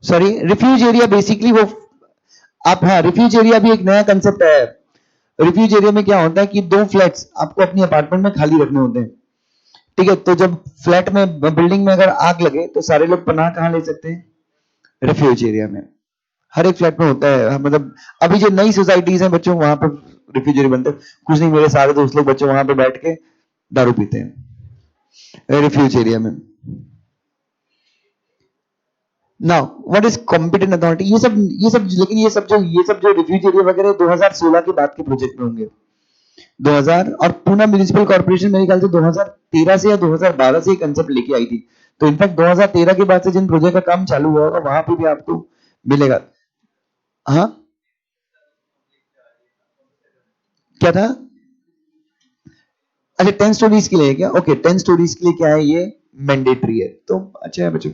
[SPEAKER 1] सॉरी, रिफ्यूज एरिया, बेसिकली वो आप, हाँ, रिफ्यूज एरिया भी एक नया कंसेप्ट है। रिफ्यूज एरिया में क्या होता है कि दो फ्लैट्स आपको अपनी अपार्टमेंट में खाली रखने होते हैं, ठीक है, तो जब फ्लैट में, बिल्डिंग में अगर आग लगे तो सारे लोग पनाह कहां ले सकते हैं? रिफ्यूज एरिया में। हर एक फ्लैट में होता है, मतलब अभी जो नई सोसाइटीज हैं बच्चों, वहां पर रिफ्यूज एरिया बनते हैं। कुछ नहीं, मेरे सारे दोस्त लोग बच्चों वहां पे बैठ के दारू पीते हैं रिफ्यूज एरिया में। Now what is competent authority? ये सब लेकिन ये सब जो रिफ्यूज एरिया वगैरह 2016 के बाद के प्रोजेक्ट में होंगे। 2000, और पूना म्युनिसिपल कॉर्पोरेशन मेरे ख्याल से 2013 से या 2012 से ये कंसेप्ट लेके आई थी, तो इनफैक्ट 2013 के बाद से जिन प्रोजेक्ट का काम चालू हुआ होगा वहां पे भी आपको मिलेगा। हाँ, क्या था? अच्छा, 10 स्टोरीज के लिए है क्या? ओके, 10 स्टोरीज के लिए क्या है, ये मैंडेटरी है, तो अच्छा है बच्चों।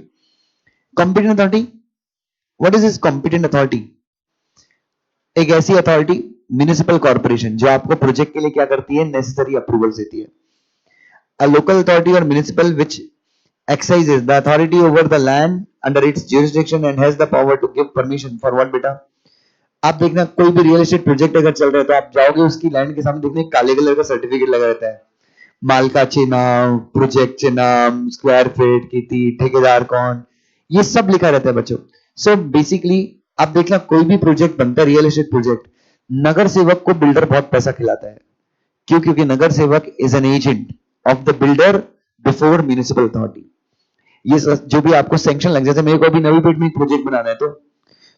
[SPEAKER 1] Competent authority, what is this competent authority? एक ऐसी अथॉरिटी, म्युनिसिपल कॉर्पोरेशन, जो आपको प्रोजेक्ट के लिए क्या करती है? नेसेसरी अप्रूवल देती है। A local authority or municipal which exercises the authority over the land under its jurisdiction and has the power to give permission for what बेटा? आप देखना, कोई भी रियल एस्टेट प्रोजेक्ट अगर चल रहा है तो आप जाओगे उसकी लैंड के सामने, देखने काले कलर का सर्टिफिकेट लगा रहता है, मालकाचे नाम, प्रोजेक्टचे नाम, स्क्वायर फीट किती, ठेकेदार कौन, ये सब लिखा रहता है बच्चों। सो बेसिकली आप देखना, कोई भी प्रोजेक्ट बनता है रियल एस्टेट प्रोजेक्ट, नगर सेवक को बिल्डर बहुत पैसा खिलाता है। क्यों? क्योंकि नगर सेवक is an agent of the builder before municipal authority. ये जो भी आपको सैंक्शन लग जाता है, मेरे को अभी नवी पेट में एक प्रोजेक्ट बनाना है, तो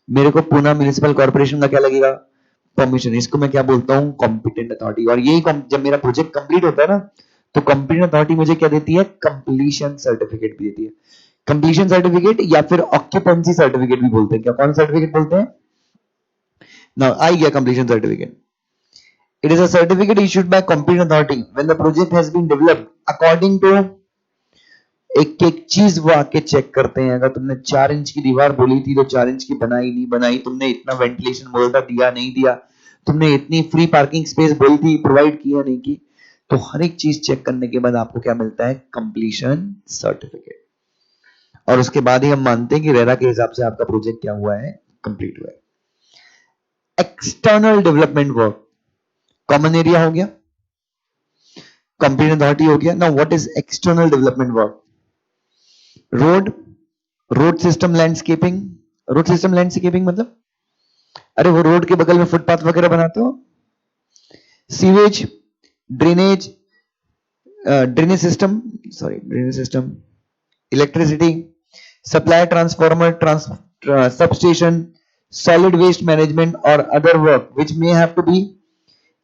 [SPEAKER 1] मेरे को पूना म्युनिसिपल कॉर्पोरेशन का क्या लगेगा? परमिशन। इसको मैं क्या बोलता हूं? Competent authority. और यही जब मेरा प्रोजेक्ट कंप्लीट होता है ना, तो कॉम्पिटेंट अथॉरिटी मुझे क्या देती है? कंप्लीशन सर्टिफिकेट भी देती है। कंप्लीशन सर्टिफिकेट या फिर ऑक्यूपेंसी सर्टिफिकेट भी बोलते हैं। क्या, कौन सर्टिफिकेट बोलते हैं ना? आई गया completion certificate. It is a certificate issued by competent authority when the project has been developed according to, एक एक चीज वो आके चेक करते हैं। अगर तुमने 4 इंच की दीवार बोली थी तो 4 इंच की बनाई नहीं बनाई, तुमने इतना वेंटिलेशन बोला था दिया नहीं दिया, तुमने इतनी फ्री पार्किंग स्पेस बोली थी प्रोवाइड किया नहीं की, तो हर एक चीज चेक करने के बाद आपको क्या मिलता है? Completion certificate. और उसके बाद ही हम मानते हैं कि रेरा के हिसाब से आपका प्रोजेक्ट क्या हुआ है? कंप्लीट हुआ है। External development work, common area हो गया, कंप्लीट अथॉरिटी हो गया। Now what is external development work? Road, road system landscaping. Road system landscaping मतलब, अरे वो रोड के बगल में फुटपाथ वगैरह बनाते हो। Sewage, drainage, drainage system, sorry drainage system, electricity supply, transformer, substation, solid waste management or other work which may have to be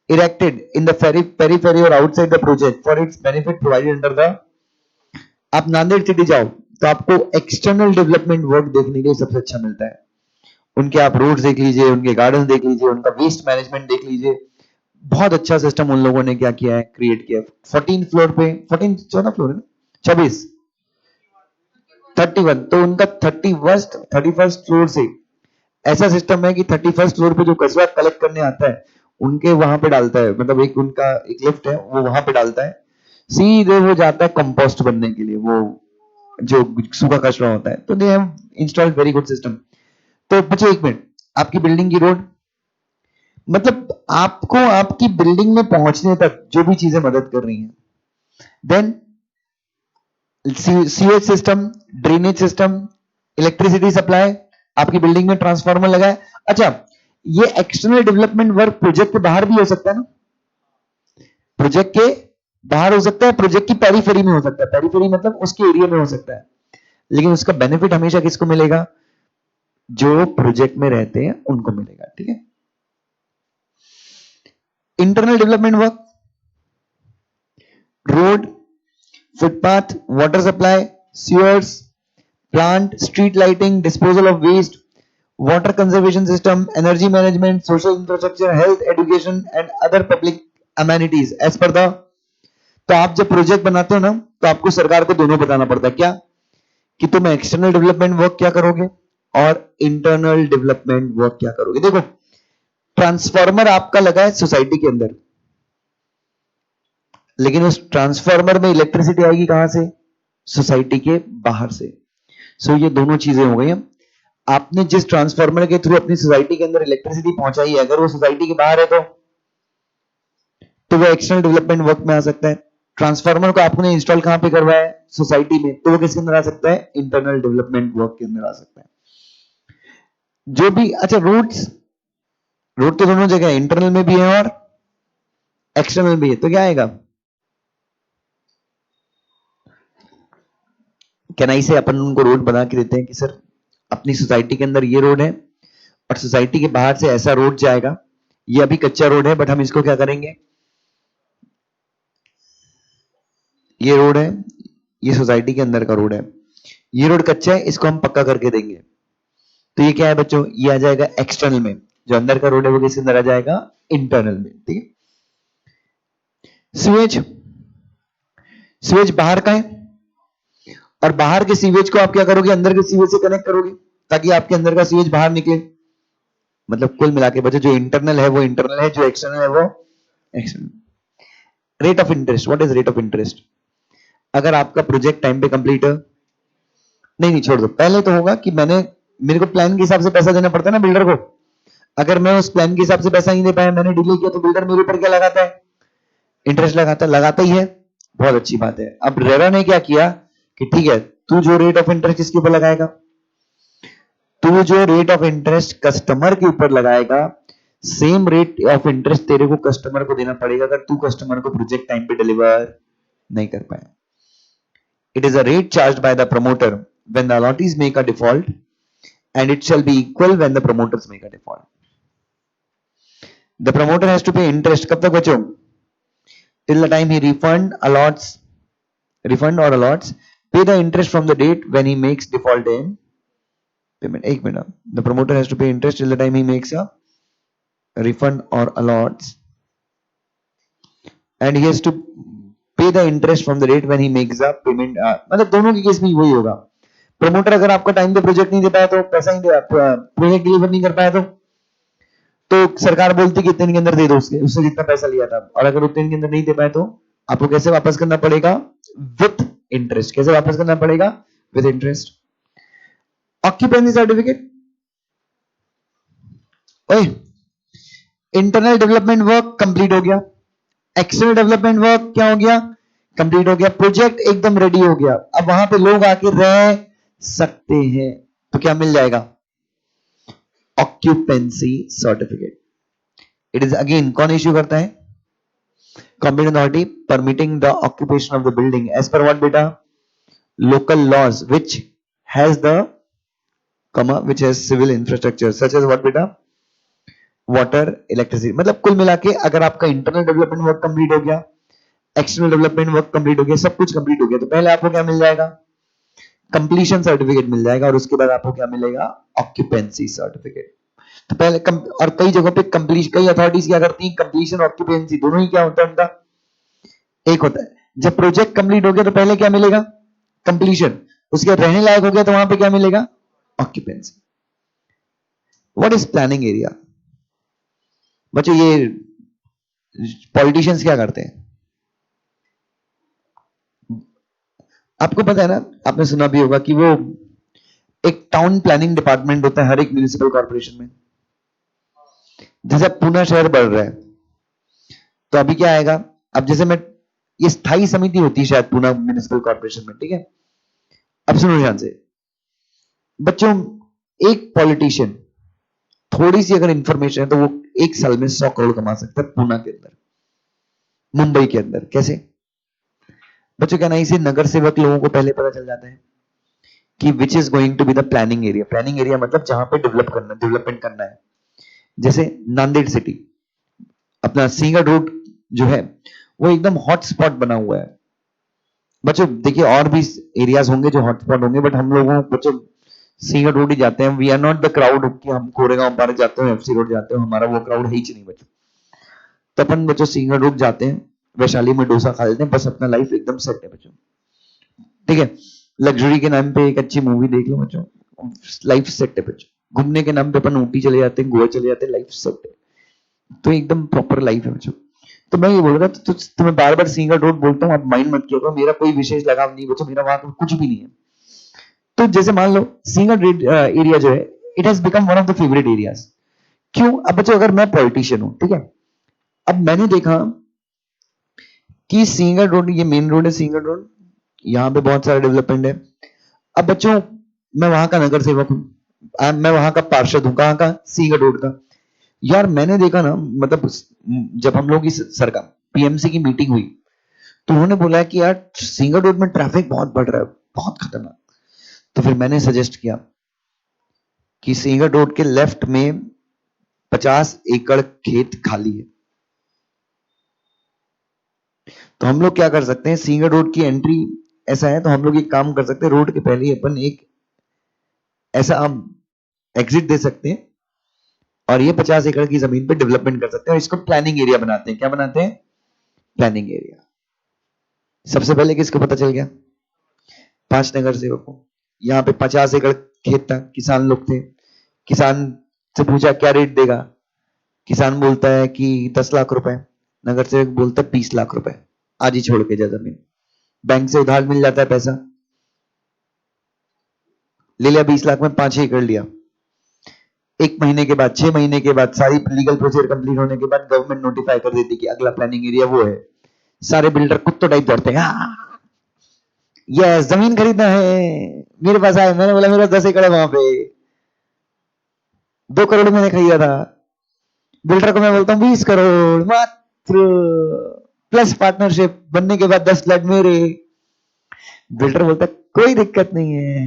[SPEAKER 1] erected in the periphery or outside the project for its benefit provided under the। आप Nanded city जाओ तो आपको external development work देखने के लिए सबसे अच्छा मिलता है। उनके आप रोड्स देख लीजिए, उनके गार्डन देख लीजिए, उनका वेस्ट मैनेजमेंट देख लीजिए। बहुत अच्छा सिस्टम उन लोगों ने क्या किया है? क्रिएट किया है। 14 फ्लोर पे, 14 14 फ्लोर है ना, 24 31, तो उनका 31st फ्लोर से ऐसा सिस्टम है कि 31st फ्लोर पे जो कचरा कलेक्ट करने आता है उनके वहां पे डालता है, मतलब एक उनका एक लिफ्ट है वो वहां पे डालता है, सीधे वो जाता है कंपोस्ट बनने के लिए, वो जो सूखा कचरा होता है। तो they have installed very good system. तो बच्चों एक मिनट, आपकी बिल्डिंग की रोड, मतलब आपको आपकी बिल्डिंग में पहुंचने तक जो भी चीजें मदद कर रही हैं, then sewage system, drainage system, electricity supply, आपकी बिल्डिंग में ट्रांसफार्मर लगा है। अच्छा, ये एक्सटर्नल डेवलपमेंट वर्क प्रोजेक्ट के बाहर भी हो सकता है ना, प्रोजेक्ट के बाहर हो सकता है, प्रोजेक्ट की पेरीफेरी में हो सकता है, पेरीफेरी मतलब उसके एरिया में हो सकता है, लेकिन उसका बेनिफिट हमेशा किसको मिलेगा, जो प्रोजेक्ट में रहते हैं उनको मिलेगा। ठीक है, internal development work, road, footpath, water supply, sewers, plant, street lighting, disposal of waste, water conservation system, energy management, social infrastructure, health, education and other public amenities as per the। तो आप जब प्रोजेक्ट बनाते हो ना तो आपको सरकार को दोनों बताना पड़ता है, क्या कि तुम एक्सटर्नल डेवलपमेंट वर्क क्या करोगे और इंटरनल डेवलपमेंट वर्क क्या करोगे। देखो, ट्रांसफार्मर आपका लगा है सोसाइटी के अंदर, लेकिन उस ट्रांसफार्मर में इलेक्ट्रिसिटी आएगी कहां से, सोसाइटी के बाहर से। सो ये दोनों चीजें हो गई हैं। आपने जिस ट्रांसफार्मर के थ्रू अपनी सोसाइटी के अंदर इलेक्ट्रिसिटी पहुंचाई है, अगर वो सोसाइटी के बाहर है तो वो एक्सटर्नल डेवलपमेंट वर्क में आ सकता है। ट्रांसफार्मर को आपने इंस्टॉल कहां पे करवाया है, सोसाइटी में, तो वो किसके अंदर आ सकता है, इंटरनल डेवलपमेंट वर्क के अंदर आ सकता है। जो भी, अच्छा रोड्स, रोड तो दोनों जगह है, इंटरनल में भी है और एक्सटर्नल भी है, तो क्या आएगा, क्या नहीं से अपन उनको रोड बना के देते हैं कि सर अपनी सोसाइटी के अंदर ये रोड है और सोसाइटी के बाहर से ऐसा रोड जाएगा, ये अभी कच्चा रोड है बट हम इसको क्या करेंगे, ये रोड है, ये सोसाइटी के अंदर का रोड है, ये रोड कच्चा है, इसको हम पक्का करके देंगे। तो ये क्या है बच्चों, ये आ जाएगा एक्सटर्नल में, जो अंदर का रोड है वो किसके अंदर आ जाएगा, इंटरनल में। ठीक है, सीवेज, सीवेज बाहर का है और बाहर के सीवेज को आप क्या करोगे, अंदर के सीवेज से कनेक्ट करोगे ताकि आपके अंदर का सीवेज बाहर निकले। मतलब कुल मिला के बच्चों जो इंटरनल है वो इंटरनल है, जो एक्सटर्नल है वो external. Rate of interest, what is rate of interest, अगर आपका प्रोजेक्ट टाइम पे कंप्लीट है, नहीं छोड़ दो, पहले तो होगा कि मेरे को प्लान के हिसाब से पैसा देना पड़ता है ना बिल्डर को। अगर मैं उस प्लान के हिसाब से पैसा नहीं दे पाया, मैंने डिले किया, तो बिल्डर मेरे ऊपर क्या लगाता है, इंटरेस्ट लगाता ही है। बहुत अच्छी बात है। अब रेरा ने क्या किया कि ठीक है, तू जो रेट ऑफ इंटरेस्ट इसके ऊपर लगाएगा, तू जो रेट ऑफ इंटरेस्ट कस्टमर के ऊपर लगाएगा, सेम रेट ऑफ इंटरेस्ट तेरे को कस्टमर को देना पड़ेगा अगर तू कस्टमर को प्रोजेक्ट टाइम पे डिलीवर नहीं कर पाया। It is a rate charged by the promoter when the allottees make a default, and it shall be equal when the promoters make a default. The promoter has to pay interest कब तक बच्चों, till the time he refund or allots, pay the interest from the date when he makes default in payment। एक minute, the promoter has to pay interest till the time he makes a refund or allots, and he has to pay the interest from the date when he makes a payment। मतलब दोनों के case में वही होगा। Promoter अगर आपका time पे project नहीं दे पाया, तो पैसा नहीं दे, प्रोजेक्ट डिलीवर नहीं कर पाया, तो सरकार बोलती कि इतने दिन के अंदर दे दो उससे जितना पैसा लिया था, और अगर उतने दिन के अंदर नहीं दे पाए तो आपको कैसे वापस करना पड़ेगा, विथ इंटरेस्ट। कैसे वापस करना पड़ेगा, with interest. Occupancy certificate, internal development work complete हो गया, एक्सटर्नल डेवलपमेंट वर्क क्या हो गया, कंप्लीट हो गया, प्रोजेक्ट एकदम रेडी हो गया, अब वहां पे लोग आके रह सकते हैं, तो क्या मिल जाएगा, occupancy certificate. It is again कौन इश्यू करता है, competent authority, permitting the occupation of the building as per what बेटा, local laws which has the comma which has civil infrastructure such as what बेटा, वाटर, इलेक्ट्रिसिटी। मतलब कुल मिला के अगर आपका इंटरनल डेवलपमेंट वर्क कंप्लीट हो गया, एक्सटर्नल डेवलपमेंट वर्क कंप्लीट हो गया, सब कुछ कंप्लीट हो गया, तो पहले आपको क्या मिल जाएगा, कंप्लीशन सर्टिफिकेट मिल जाएगा, और उसके बाद आपको क्या मिलेगा, ऑक्यूपेंसी सर्टिफिकेट। तो पहले और कई जगहों पे कंप्लीशन, कई अथॉरिटीज क्या करती हैं, कंप्लीशन ऑक्यूपेंसी दोनों ही क्या होता है उनका, एक होता है। जब प्रोजेक्ट कंप्लीट हो गया तो पहले क्या मिलेगा, कंप्लीशन, उसके रहने लायक हो गया तो वहां पे क्या मिलेगा? Occupancy. What is planning area? बच्चों ये पॉलिटिशियंस क्या करते हैं? आपको पता है ना, आपने सुना भी होगा कि वो एक टाउन प्लानिंग डिपार्टमेंट होता है हर एक म्यूनिसिपल कॉर्पोरेशन में। जैसे पूना शहर बढ़ रहा है तो अभी क्या आएगा? अब जैसे मैं, ये स्थायी समिति होती है शायद पूना म्युनिसिपल कॉर्पोरेशन में, ठीक है? अब सुनो ध्यान से बच्चों, एक पॉलिटिशियन थोड़ी सी अगर इंफॉर्मेशन है तो वो एक साल में 100 करोड़ कमा सकता है पूना के अंदर, मुंबई के अंदर। कैसे? बच्चों क्या, नहीं से नगर सेवक लोगों को पहले पता चल जाता है कि which is going to be the planning area. Planning area मतलब जहां पे डेवलपमेंट करना है। जैसे नांदेड़ सिटी, अपना सिंगर रोड जो है वो एकदम हॉटस्पॉट बना हुआ है। बच्चों देखिए और भी एरियाज होंगे जो हॉटस्पॉट होंगे, बट हम लोगों बच्चों सिंगर रोड ही जाते हैं। We are not the crowd कि हम कोरेगांव पार्क जाते हैं, एफसी रोड जाते हैं, हमारा वो क्राउड है ही नहीं बच्चों। तो अपन बच्चों सिंगर रोड जाते हैं, वैशाली में डोसा खा लेते हैं, बस अपना लाइफ एकदम सेट है बच्चों, ठीक है? लग्जरी के नाम पे एक अच्छी मूवी देख लो बच्चों, लाइफ सेट है बच्चों। घूमने के नाम पे अपन ऊटी चले जाते हैं, गोवा चले जाते हैं, लाइफ सेट है। तो एकदम प्रॉपर लाइफ है बच्चों। तो मैं ये बोल रहा था, तो मैं बार बार सिंगर रोड बोलता हूँ, आप माइंड मत किया करो, मेरा कोई विशेष लगाव नहीं बच्चों, मेरा वहां कुछ भी नहीं है। तो जैसे मान लो सिंगर एरिया जो है, it has become one of the favourite areas. क्यों? अब बच्चों अगर मैं पॉलिटिशियन हूं, ठीक है, अब मैंने देखा कि सिंगर रोड, ये मेन रोड है सिंगर रोड, यहाँ पे बहुत सारा डेवलपमेंट है। अब बच्चों मैं वहां का नगर सेवक हूँ, मैं वहां का पार्षद हूँ, कहाँ का? सिंगर रोड का। यार मैंने देखा ना, मतलब जब हम लोग इस सरकार पीएमसी की मीटिंग हुई तो उन्होंने बोला कि यार सिंगर रोड में ट्रैफिक बहुत बढ़ रहा है, बहुत खतरनाक। तो फिर मैंने सजेस्ट किया कि सिंगर रोड के लेफ्ट में 50 एकड़ खेत खाली है, तो हम लोग क्या कर सकते हैं, सिंगर रोड की एंट्री ऐसा है तो हम लोग एक काम कर सकते हैं, रोड के पहले ही अपन एक ऐसा हम एग्जिट दे सकते हैं और ये 50 एकड़ की जमीन पे डेवलपमेंट कर सकते हैं और इसको प्लानिंग एरिया बनाते हैं। क्या बनाते हैं? Planning area. सबसे पहले किसको पता चल गया? 5 नगर सेवकों। यहाँ पे 50 एकड़ खेत था, किसान लोग थे। किसान से पूछा क्या रेट देगा, किसान बोलता है कि 10 लाख रुपए, नगर सेवक बोलता है 20 लाख रुपए, आज ही छोड़ के जा जमीन। बैंक से उधार मिल जाता है पैसा, ले लिया 20 लाख में 5 एकड़ लिया। 1 महीने के बाद, 6 महीने के बाद, सारी लीगल प्रोसीजर कंप्लीट होने के बाद गवर्नमेंट नोटिफाई कर देती कि अगला प्लानिंग एरिया वो है। सारे बिल्डर कुत्तों टाइप दौड़ते हैं, ये जमीन खरीदना है, मेरे पास आए। मैंने बोला मेरा 10 एकड़ है वहां पे, 2 करोड़ मैंने खरीदा था। बिल्डर को मैं बोलता हूँ 20 करोड़ मात्र, प्लस पार्टनरशिप बनने के बाद 10 फ्लैट मेरे। बिल्डर बोलता है कोई दिक्कत नहीं है।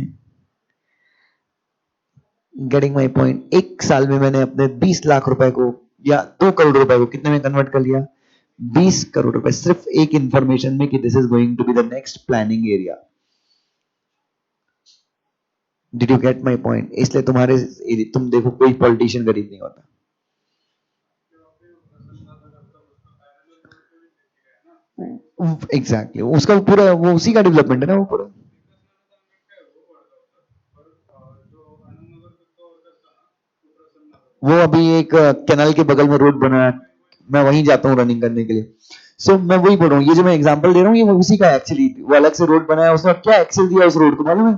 [SPEAKER 1] Getting my point. 1 साल में मैंने अपने 20 लाख रुपए को या 2 करोड़ रुपए को कितने में कन्वर्ट कर लिया? 20 करोड़ रुपए, सिर्फ एक इंफॉर्मेशन में कि this is going to be the next planning area. Did you get my point? इसलिए तुम देखो कोई पॉलिटिशियन गरीब नहीं होता। एग्जैक्टली उसका पूरा वो उसी का डेवलपमेंट है ना वो पूरा। वो अभी एक कैनाल के बगल में रोड बना है, मैं वहीं जाता हूँ रनिंग करने के लिए। सो मैं वही बोल रहा हूँ, ये जो मैं एग्जांपल दे रहा हूँ ये उसी का एक्चुअली, वो अलग से रोड बनाया, उसने क्या एक्सेल दिया उस रोड को मालूम है?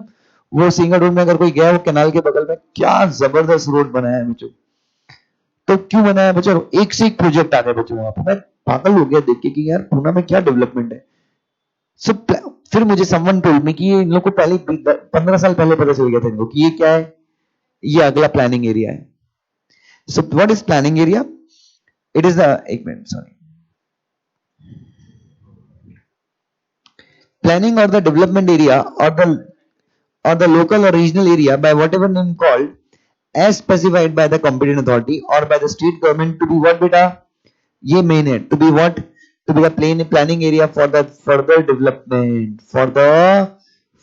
[SPEAKER 1] वो सिंगल रोड में अगर कोई गया, वो कैनाल के बगल में क्या जबरदस्त रोड बनाया है बच्चों। तो क्यों बनाया बच्चों? एक से एक प्रोजेक्ट आ गए बच्चों वहां पर। मैं पागल हो गया देख के कि यार पूना में क्या डेवलपमेंट है। सो फिर मुझे समवन टोल्ड मी कि ये इन लोग को पहले 15 साल पहले पता चल गया था इनको कि ये क्या है, ये अगला प्लानिंग एरिया है। So what is planning area? It is the, एक मिनट sorry, planning or the development area or the local or regional area by whatever name called as specified by the competent authority or by the state government to be what beta? ये main है, to be what? To be the planning area for the further development, for the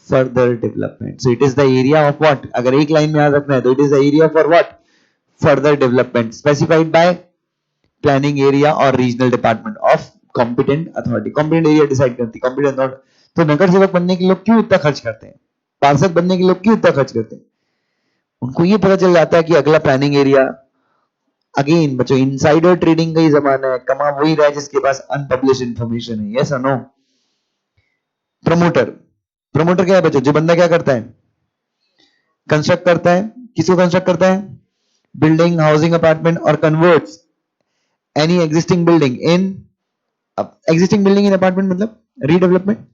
[SPEAKER 1] further development. So it is the area of what? अगर एक line में याद रखना है तो it is the area for what? Further development specified by planning area or regional department of competent authority. competent area decide करती competent authority। तो नगर सेवक बनने के लोग क्यों इतना खर्च करते हैं? पार्षद बनने के लोग क्यों इतना खर्च करते हैं? उनको ये पता चल जाता है कि अगला प्लानिंग एरिया, अगेन बच्चों इनसाइडर ट्रेडिंग का ही जमाना है, कमा वही रहा है जिसके पास अनपब्लिश इंफॉर्मेशन है। यस और नो? प्रमोटर, प्रमोटर क्या है बच्चों? जो बंदा क्या करता है? कंस्ट्रक्ट करता है। किसको कंस्ट्रक्ट करता है? बिल्डिंग, हाउसिंग, अपार्टमेंट, और converts any existing building in, existing building in apartment मतलब रीडेवलपमेंट।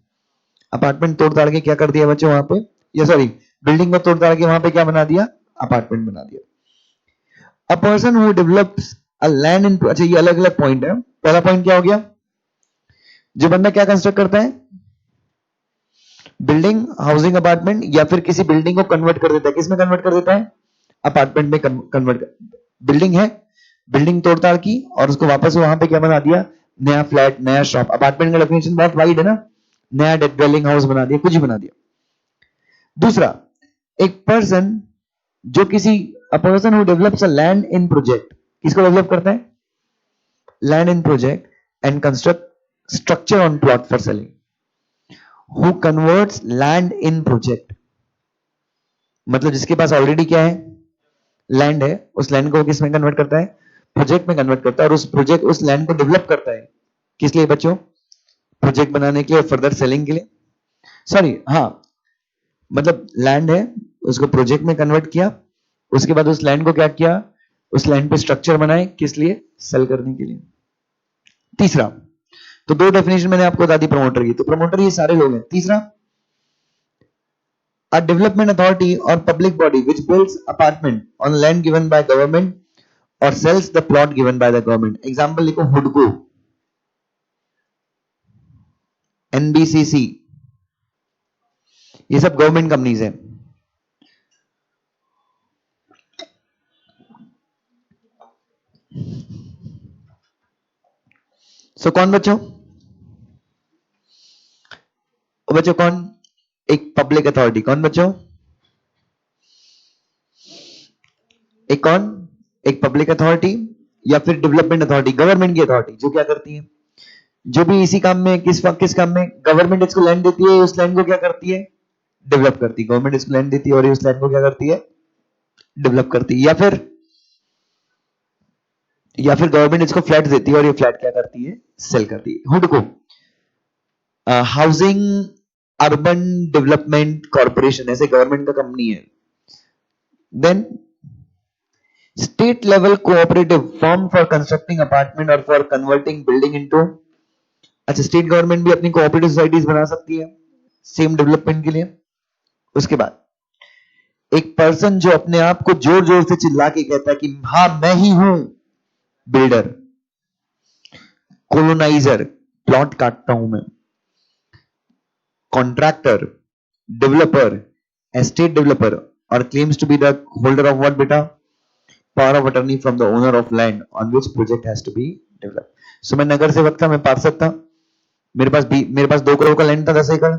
[SPEAKER 1] अपार्टमेंट तोड़ ताड़ के क्या कर दिया बच्चों वहां पे, या सॉरी बिल्डिंग को तोड़ ताड़ के वहां पे क्या बना दिया? अपार्टमेंट बना दिया। A person who develops a land in, अच्छा ये अलग अलग पॉइंट है। पहला पॉइंट क्या हो गया? जो बंदा क्या कंस्ट्रक्ट करता है? बिल्डिंग, हाउसिंग, अपार्टमेंट, या फिर किसी बिल्डिंग को कन्वर्ट कर देता है। किस में कन्वर्ट कर देता है? अपार्टमेंट में कन्वर्ट। बिल्डिंग है, बिल्डिंग तोड़ताड़ की और उसको वापस वहां पे क्या बना दिया? नया फ्लैट, नया शॉप। अपार्टमेंट का डेफिनेशन बहुत वाइड है ना, नया ड्वेलिंग हाउस बना दिया, कुछ भी बना दिया। दूसरा, एक पर्सन जो किसी, a person who develops a land in project, किसको डेवलप करता है? Land in project and construct structure on plot for selling. Who converts land in project, मतलब जिसके पास ऑलरेडी क्या है? लैंड है, उस लैंड को किस में कन्वर्ट करता है? प्रोजेक्ट में कन्वर्ट करता है, और उस प्रोजेक्ट, उस लैंड को डेवलप करता है। किस लिए बच्चों? प्रोजेक्ट बनाने के लिए और फर्दर सेलिंग के लिए। सॉरी, हाँ, मतलब लैंड है, उसको प्रोजेक्ट में कन्वर्ट किया, उसके बाद उस लैंड को क्या किया? उस लैंड पे स्ट्रक्चर बनाए, किस लिए? सेल करने के लिए। तीसरा, तो दो डेफिनेशन मैंने आपको बता दी प्रमोटर की, तो प्रमोटर ये सारे लोग हैं। तीसरा, a development authority or public body which builds apartment on land given by government or sells the plot given by the government. Example लिखो, हुडको, एनबीसीसी, ये सब गवर्नमेंट कंपनीज हैं। सो कौन बच्चों? बच्चों कौन? एक पब्लिक अथॉरिटी। कौन बच्चों? एक कौन? एक पब्लिक अथॉरिटी या फिर डेवलपमेंट अथॉरिटी, गवर्नमेंट की अथॉरिटी, जो क्या करती है? जो भी इसी काम में, किस काम में? गवर्नमेंट इसको लैंड देती है, उस लैंड को क्या करती है? डेवलप करती है। गवर्नमेंट इसको लैंड देती है और उस लैंड को क्या करती है? डेवलप करती है। या फिर गवर्नमेंट इसको फ्लैट देती है और ये फ्लैट क्या करती है? सेल करती है। हुडको, हाउसिंग अर्बन डेवलपमेंट कॉर्पोरेशन, ऐसे गवर्नमेंट का कंपनी है। Then state level cooperative form for constructing apartment और फॉर कन्वर्टिंग बिल्डिंग इनटू, अच्छा स्टेट गवर्नमेंट भी अपनी कोऑपरेटिव सोसाइटीज बना सकती है सेम डेवलपमेंट के लिए। उसके बाद एक पर्सन जो अपने आप को जोर जोर से चिल्ला के कहता है कि हाँ मैं ही हूं बिल्डर, कोलोनाइजर, प्लॉट काटता हूं मैं, कॉन्ट्रैक्टर, डेवलपर, एस्टेट डेवलपर, और claims to be the holder of what बेटा? Power of attorney from the owner of land on which project has to be develop. So मैं नगर सेवक था, मैं पार्षद था, मेरे पास 2 करोड़ का लैंड था, 10 एकड़।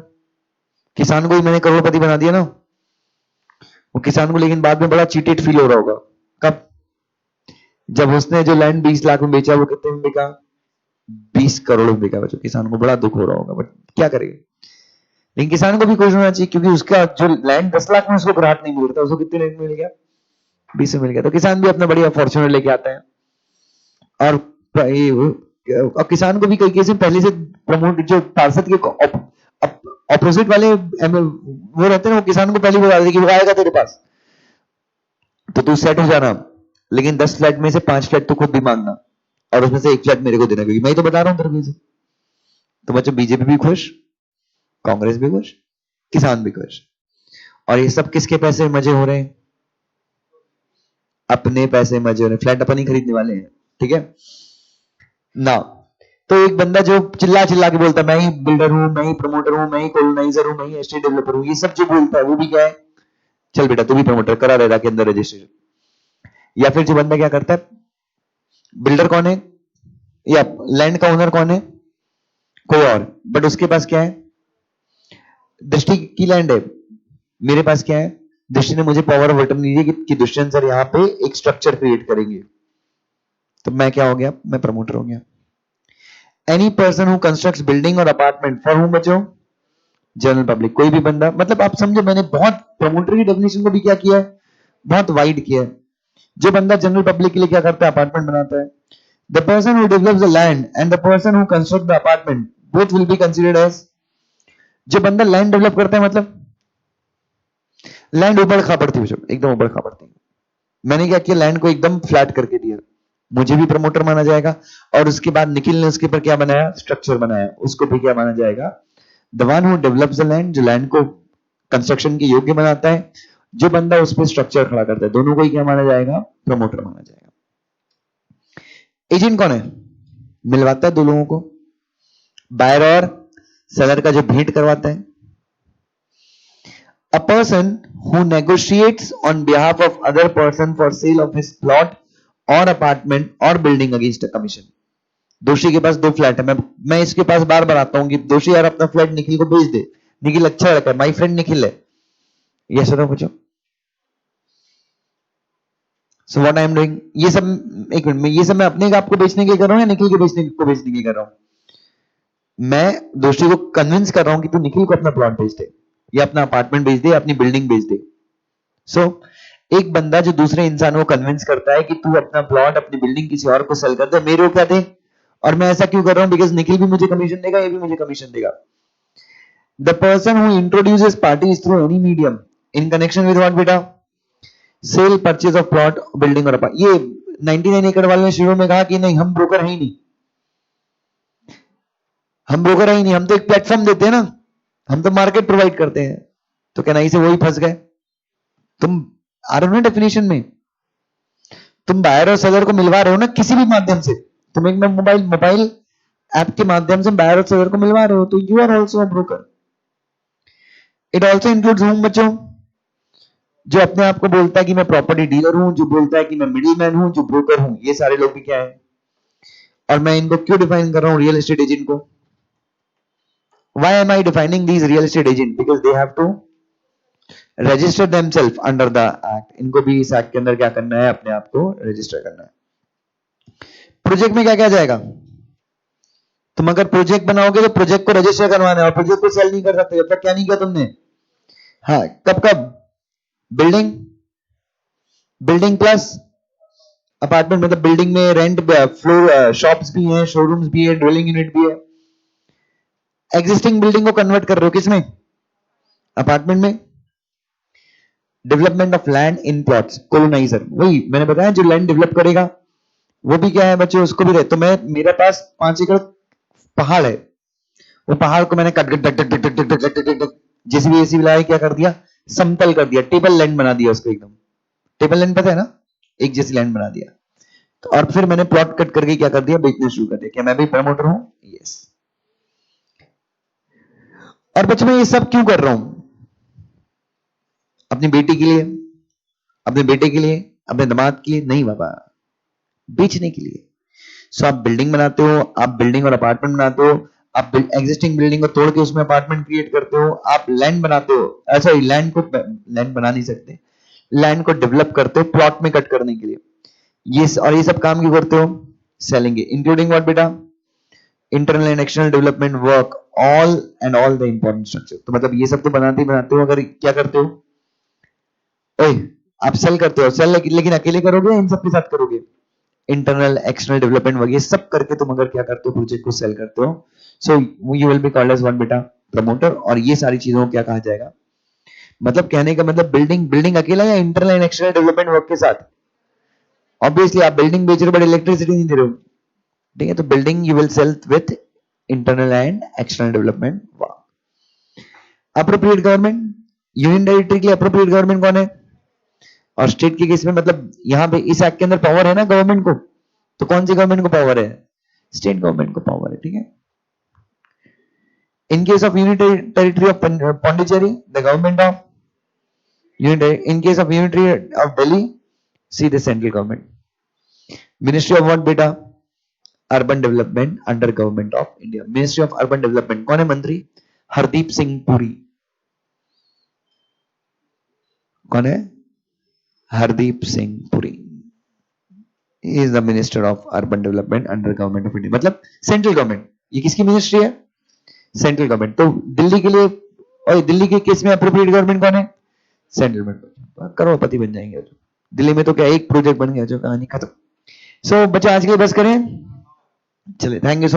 [SPEAKER 1] किसान को ही मैंने करोड़पति बना दिया ना। वो किसान को लेकिन बाद में बड़ा चीटेड फील हो रहा होगा। कब? जब उसने जो लैंड 20 लाख में बेचा, वो कितने में बिका? 20 करोड़ में बिका। बच्चों किसान को बड़ा दुख हो रहा होगा, बट क्या करेगा? लेकिन किसान को भी खुश होना चाहिए, क्योंकि उसका जो लैंड 10 लाख में उसको ग्राहट नहीं मिल रहा, उसको कितने लैंड मिल गया? 20 में मिल गया। तो किसान भी अपना बढ़िया फॉर्च्यूनर लेके आता है। और किसान को भी कई केस में पहले से प्रमोट, जो पार्षद के ऑपोजिट वाले वो रहते हैं ना, वो किसान को पहले बता देते कि वो आएगा तेरे पास तो तू सेट हो जाना, लेकिन 10 फ्लैट में से 5 फ्लैट तो खुद भी मांगना, और उसमें से 1 फ्लैट मेरे को देना, क्योंकि मैं ही तो बता रहा हूं तेरे को। तो बच्चों बीजेपी भी खुश, कांग्रेस भी खुश, किसान भी खुश। और ये सब किसके पैसे मजे हो रहे हैं? अपने पैसे मजे हो रहे हैं। फ्लैट अपन ही खरीदने वाले हैं, ठीक है ना। तो एक बंदा जो चिल्ला चिल्ला के बोलता है मैं ही बिल्डर हूं, मैं ही प्रमोटर हूं, मैं ही कोलोनाइजर हूं, मैं ही एस्टेट डेवलपर हूं, ये सब जो बोलता है वो भी क्या है? चल बेटा तू भी प्रमोटर करा दे के अंदर रजिस्ट्रेशन। या फिर जो बंदा क्या करता है, बिल्डर कौन है या लैंड का ओनर कौन है? कोई और, बट उसके पास क्या है? दृष्टि की लैंड है, मेरे पास क्या है? दृष्टि ने मुझे पावर ऑफ अटर्नी दी कि दुष्यंत सर यहाँ पे एक स्ट्रक्चर क्रिएट करेंगे, तो मैं क्या हो गया? मैं प्रमोटर हो गया। Any person who constructs building और अपार्टमेंट फॉर हुम बच्चों? जनरल पब्लिक, कोई भी बंदा, मतलब आप समझो मैंने बहुत प्रमोटर की डेफिनेशन को भी क्या किया है, बहुत वाइड किया है। जो बंदा जनरल पब्लिक के लिए क्या करता है, अपार्टमेंट बनाता है। The person who develops the land and the person who construct the apartment both will be considered as, जो बंदा लैंड डेवलप करता है, मतलब लैंड ऊबड़ खाबड़ थी, एकदम ऊबड़ खाबड़ थी, मैंने क्या किया, लैंड को एकदम फ्लैट करके दिया, मुझे भी प्रमोटर माना जाएगा। और उसके बाद निखिल ने उसके ऊपर क्या बनाया, स्ट्रक्चर बनाया, उसको भी क्या माना जाएगा, the one who develops the land, जो लैंड को कंस्ट्रक्शन के योग्य बनाता है, जो बंदा उस पर स्ट्रक्चर खड़ा करता है, दोनों को ही क्या माना जाएगा, प्रमोटर माना जाएगा। एजेंट कौन है, मिलवाता है दो लोगों को, बायर और सेलर का जो भेंट करवाता है। A person who negotiates on behalf of other person for sale of his plot or apartment or building against a commission। दोषी के पास दो फ्लैट है, मैं इसके पास बार बार आता हूं कि दोषी यार अपना फ्लैट निखिल को बेच दे, निखिल अच्छा लड़का है, माई फ्रेंड निखिल है, ये सब पूछो। So what I am doing, ये सब, एक मिनट में, ये सब मैं अपने आप को बेचने के कर रहा हूं या निखिल के बेचने को बेचने के कर रहा हूं? मैं दोषी को कन्विंस कर रहा हूं कि तू निखिल को अपना प्लॉट बेच दे, या अपना अपार्टमेंट बेच दे, या अपनी बिल्डिंग बेच दे। सो एक बंदा जो दूसरे इंसान को कन्विंस करता है कि तू अपना प्लॉट, अपनी बिल्डिंग किसी और को सेल कर दे, मेरे को क्या दे, और मैं ऐसा क्यों कर रहा हूं, बिकॉज निखिल भी मुझे कमीशन देगा, ये भी मुझे कमीशन देगा। The person who introduces parties through any medium in connection with what बेटा, sale purchase of plot, building और अपार्टमेंट। ये 99 एकड़ वाले ने शुरू में कहा कि नहीं हम ब्रोकर है ही नहीं, हम ब्रोकर है ही नहीं, हम तो एक प्लेटफॉर्म देते हैं ना, हम तो मार्केट प्रोवाइड करते हैं। तो क्या नहीं से वही फंस गए। तुम आ रहे हो ना डेफिनेशन में, तुम बायर और सेलर को मिलवा रहे हो ना किसी भी माध्यम से, तुम एक मोबाइल ऐप के माध्यम से बायर और सेलर को मिलवा रहे हो, तो you are also a broker. It also includes home बच्चों, जो अपने आप को बोलता है कि मैं प्रॉपर्टी डीलर हूं, जो बोलता है कि मैं मिडिल मैन हूं, जो ब्रोकर हूं, ये सारे लोग भी क्या है। और मैं इनको क्यों डिफाइन कर रहा हूं, रियल एस्टेट एजेंट को? Why am I defining these real estate agent? Because they have to register themselves under the act. इनको भी इस एक्ट के अंदर क्या करना है, अपने आप को रजिस्टर करना है। प्रोजेक्ट में क्या क्या जाएगा, तुम अगर प्रोजेक्ट बनाओगे तो प्रोजेक्ट को रजिस्टर करवाना है, और प्रोजेक्ट को सेल नहीं कर सकते जब तक क्या नहीं किया तुमने। हाँ, कब कब, बिल्डिंग, बिल्डिंग प्लस अपार्टमेंट, मतलब बिल्डिंग में रेंट, फ्लोर, शॉप्स भी हैं, शोरूम्स भी है, ड्वेलिंग यूनिट भी है। एग्जिस्टिंग बिल्डिंग को कन्वर्ट कर रहे हो किसमें, अपार्टमेंट में। Development of land in plots, colonizer, वही मैंने बताया जो लैंड डेवलप करेगा वो भी क्या है बच्चों, उसको भी रहे। तो मैं, मेरे पास 5 एकड़ पहाड़ है, वो पहाड़ को मैंने कट कट जैसे भी ऐसी लाया, क्या कर दिया, समतल कर दिया, टेबल लैंड बना दिया उसको, एकदम टेबल लैंड पता है ना, एक जैसी लैंड बना दिया। तो और फिर मैंने प्लॉट कट करके क्या कर दिया, बेचना शुरू कर दिया। क्या मैं भी प्रमोटर हूं? यस। और बच्चों मैं ये सब क्यों कर रहा हूं, अपनी बेटी के लिए, अपने बेटे के लिए, अपने दामाद के लिए नहीं बाबा, बेचने के लिए। सो आप बिल्डिंग बनाते हो, आप बिल्डिंग और अपार्टमेंट बनाते हो, आप एग्जिस्टिंग बिल्डिंग को तोड़ के उसमें अपार्टमेंट क्रिएट करते हो, आप लैंड बनाते हो, ऐसा ही लैंड को, लैंड बना नहीं सकते, लैंड को डेवलप करते हो प्लॉट में कट करने के लिए। ये और ये सब काम क्यों करते हो, सेलिंग, इंक्लूडिंग व्हाट बेटा, internal and external development work, all and all the important structure. तो मतलब ये सब तो बनाते ही बनाते हो, अगर क्या करते हो, ओए आप सेल करते हो, सेल लेकिन अकेले करोगे या इन सबके साथ करोगे, इंटरनल एक्सटर्नल डेवलपमेंट वगैरह सब करके तुम अगर क्या करते हो, प्रोजेक्ट को सेल करते हो, so you will be called as what बेटा, प्रमोटर। और ये सारी चीजों को क्या कहा जाएगा, मतलब कहने का मतलब बिल्डिंग, बिल्डिंग अकेला या internal and external development work के साथ। ऑब्वियसली आप बिल्डिंग बेच रहे हो बट इलेक्ट्रिसिटी नहीं दे रहे हो, ठीक है, तो building you will sell with internal and external development work. Appropriate government, union territory के लिए अप्रोप्रिएट गवर्नमेंट कौन है, और स्टेट के केस में, मतलब यहां पे इस एक्ट के अंदर पावर है ना गवर्नमेंट को, तो कौन सी गवर्नमेंट को पावर है, स्टेट गवर्नमेंट को पावर है, ठीक है। In case of union territory of Pondicherry, the government of union, in case of union of Delhi, see the central government. Ministry of what बेटा, urban development under government of India. Ministry of urban development कौन है मंत्री, हरदीप सिंह पुरी, कौन है, Hardeep Singh Puri is the minister of urban development under government of India, मतलब central government. ये किसकी ministry है, सेंट्रल गवर्नमेंट। तो दिल्ली के लिए और दिल्ली के केस में अप्रोप्रिएट गवर्नमेंट कौन है? Central government. करोड़पति बन जाएंगे। दिल्ली में तो क्या एक प्रोजेक्ट बन गया जो कहानी खत्म। सो बच्चे आज के लिए बस करें। चलिए, थैंक यू सो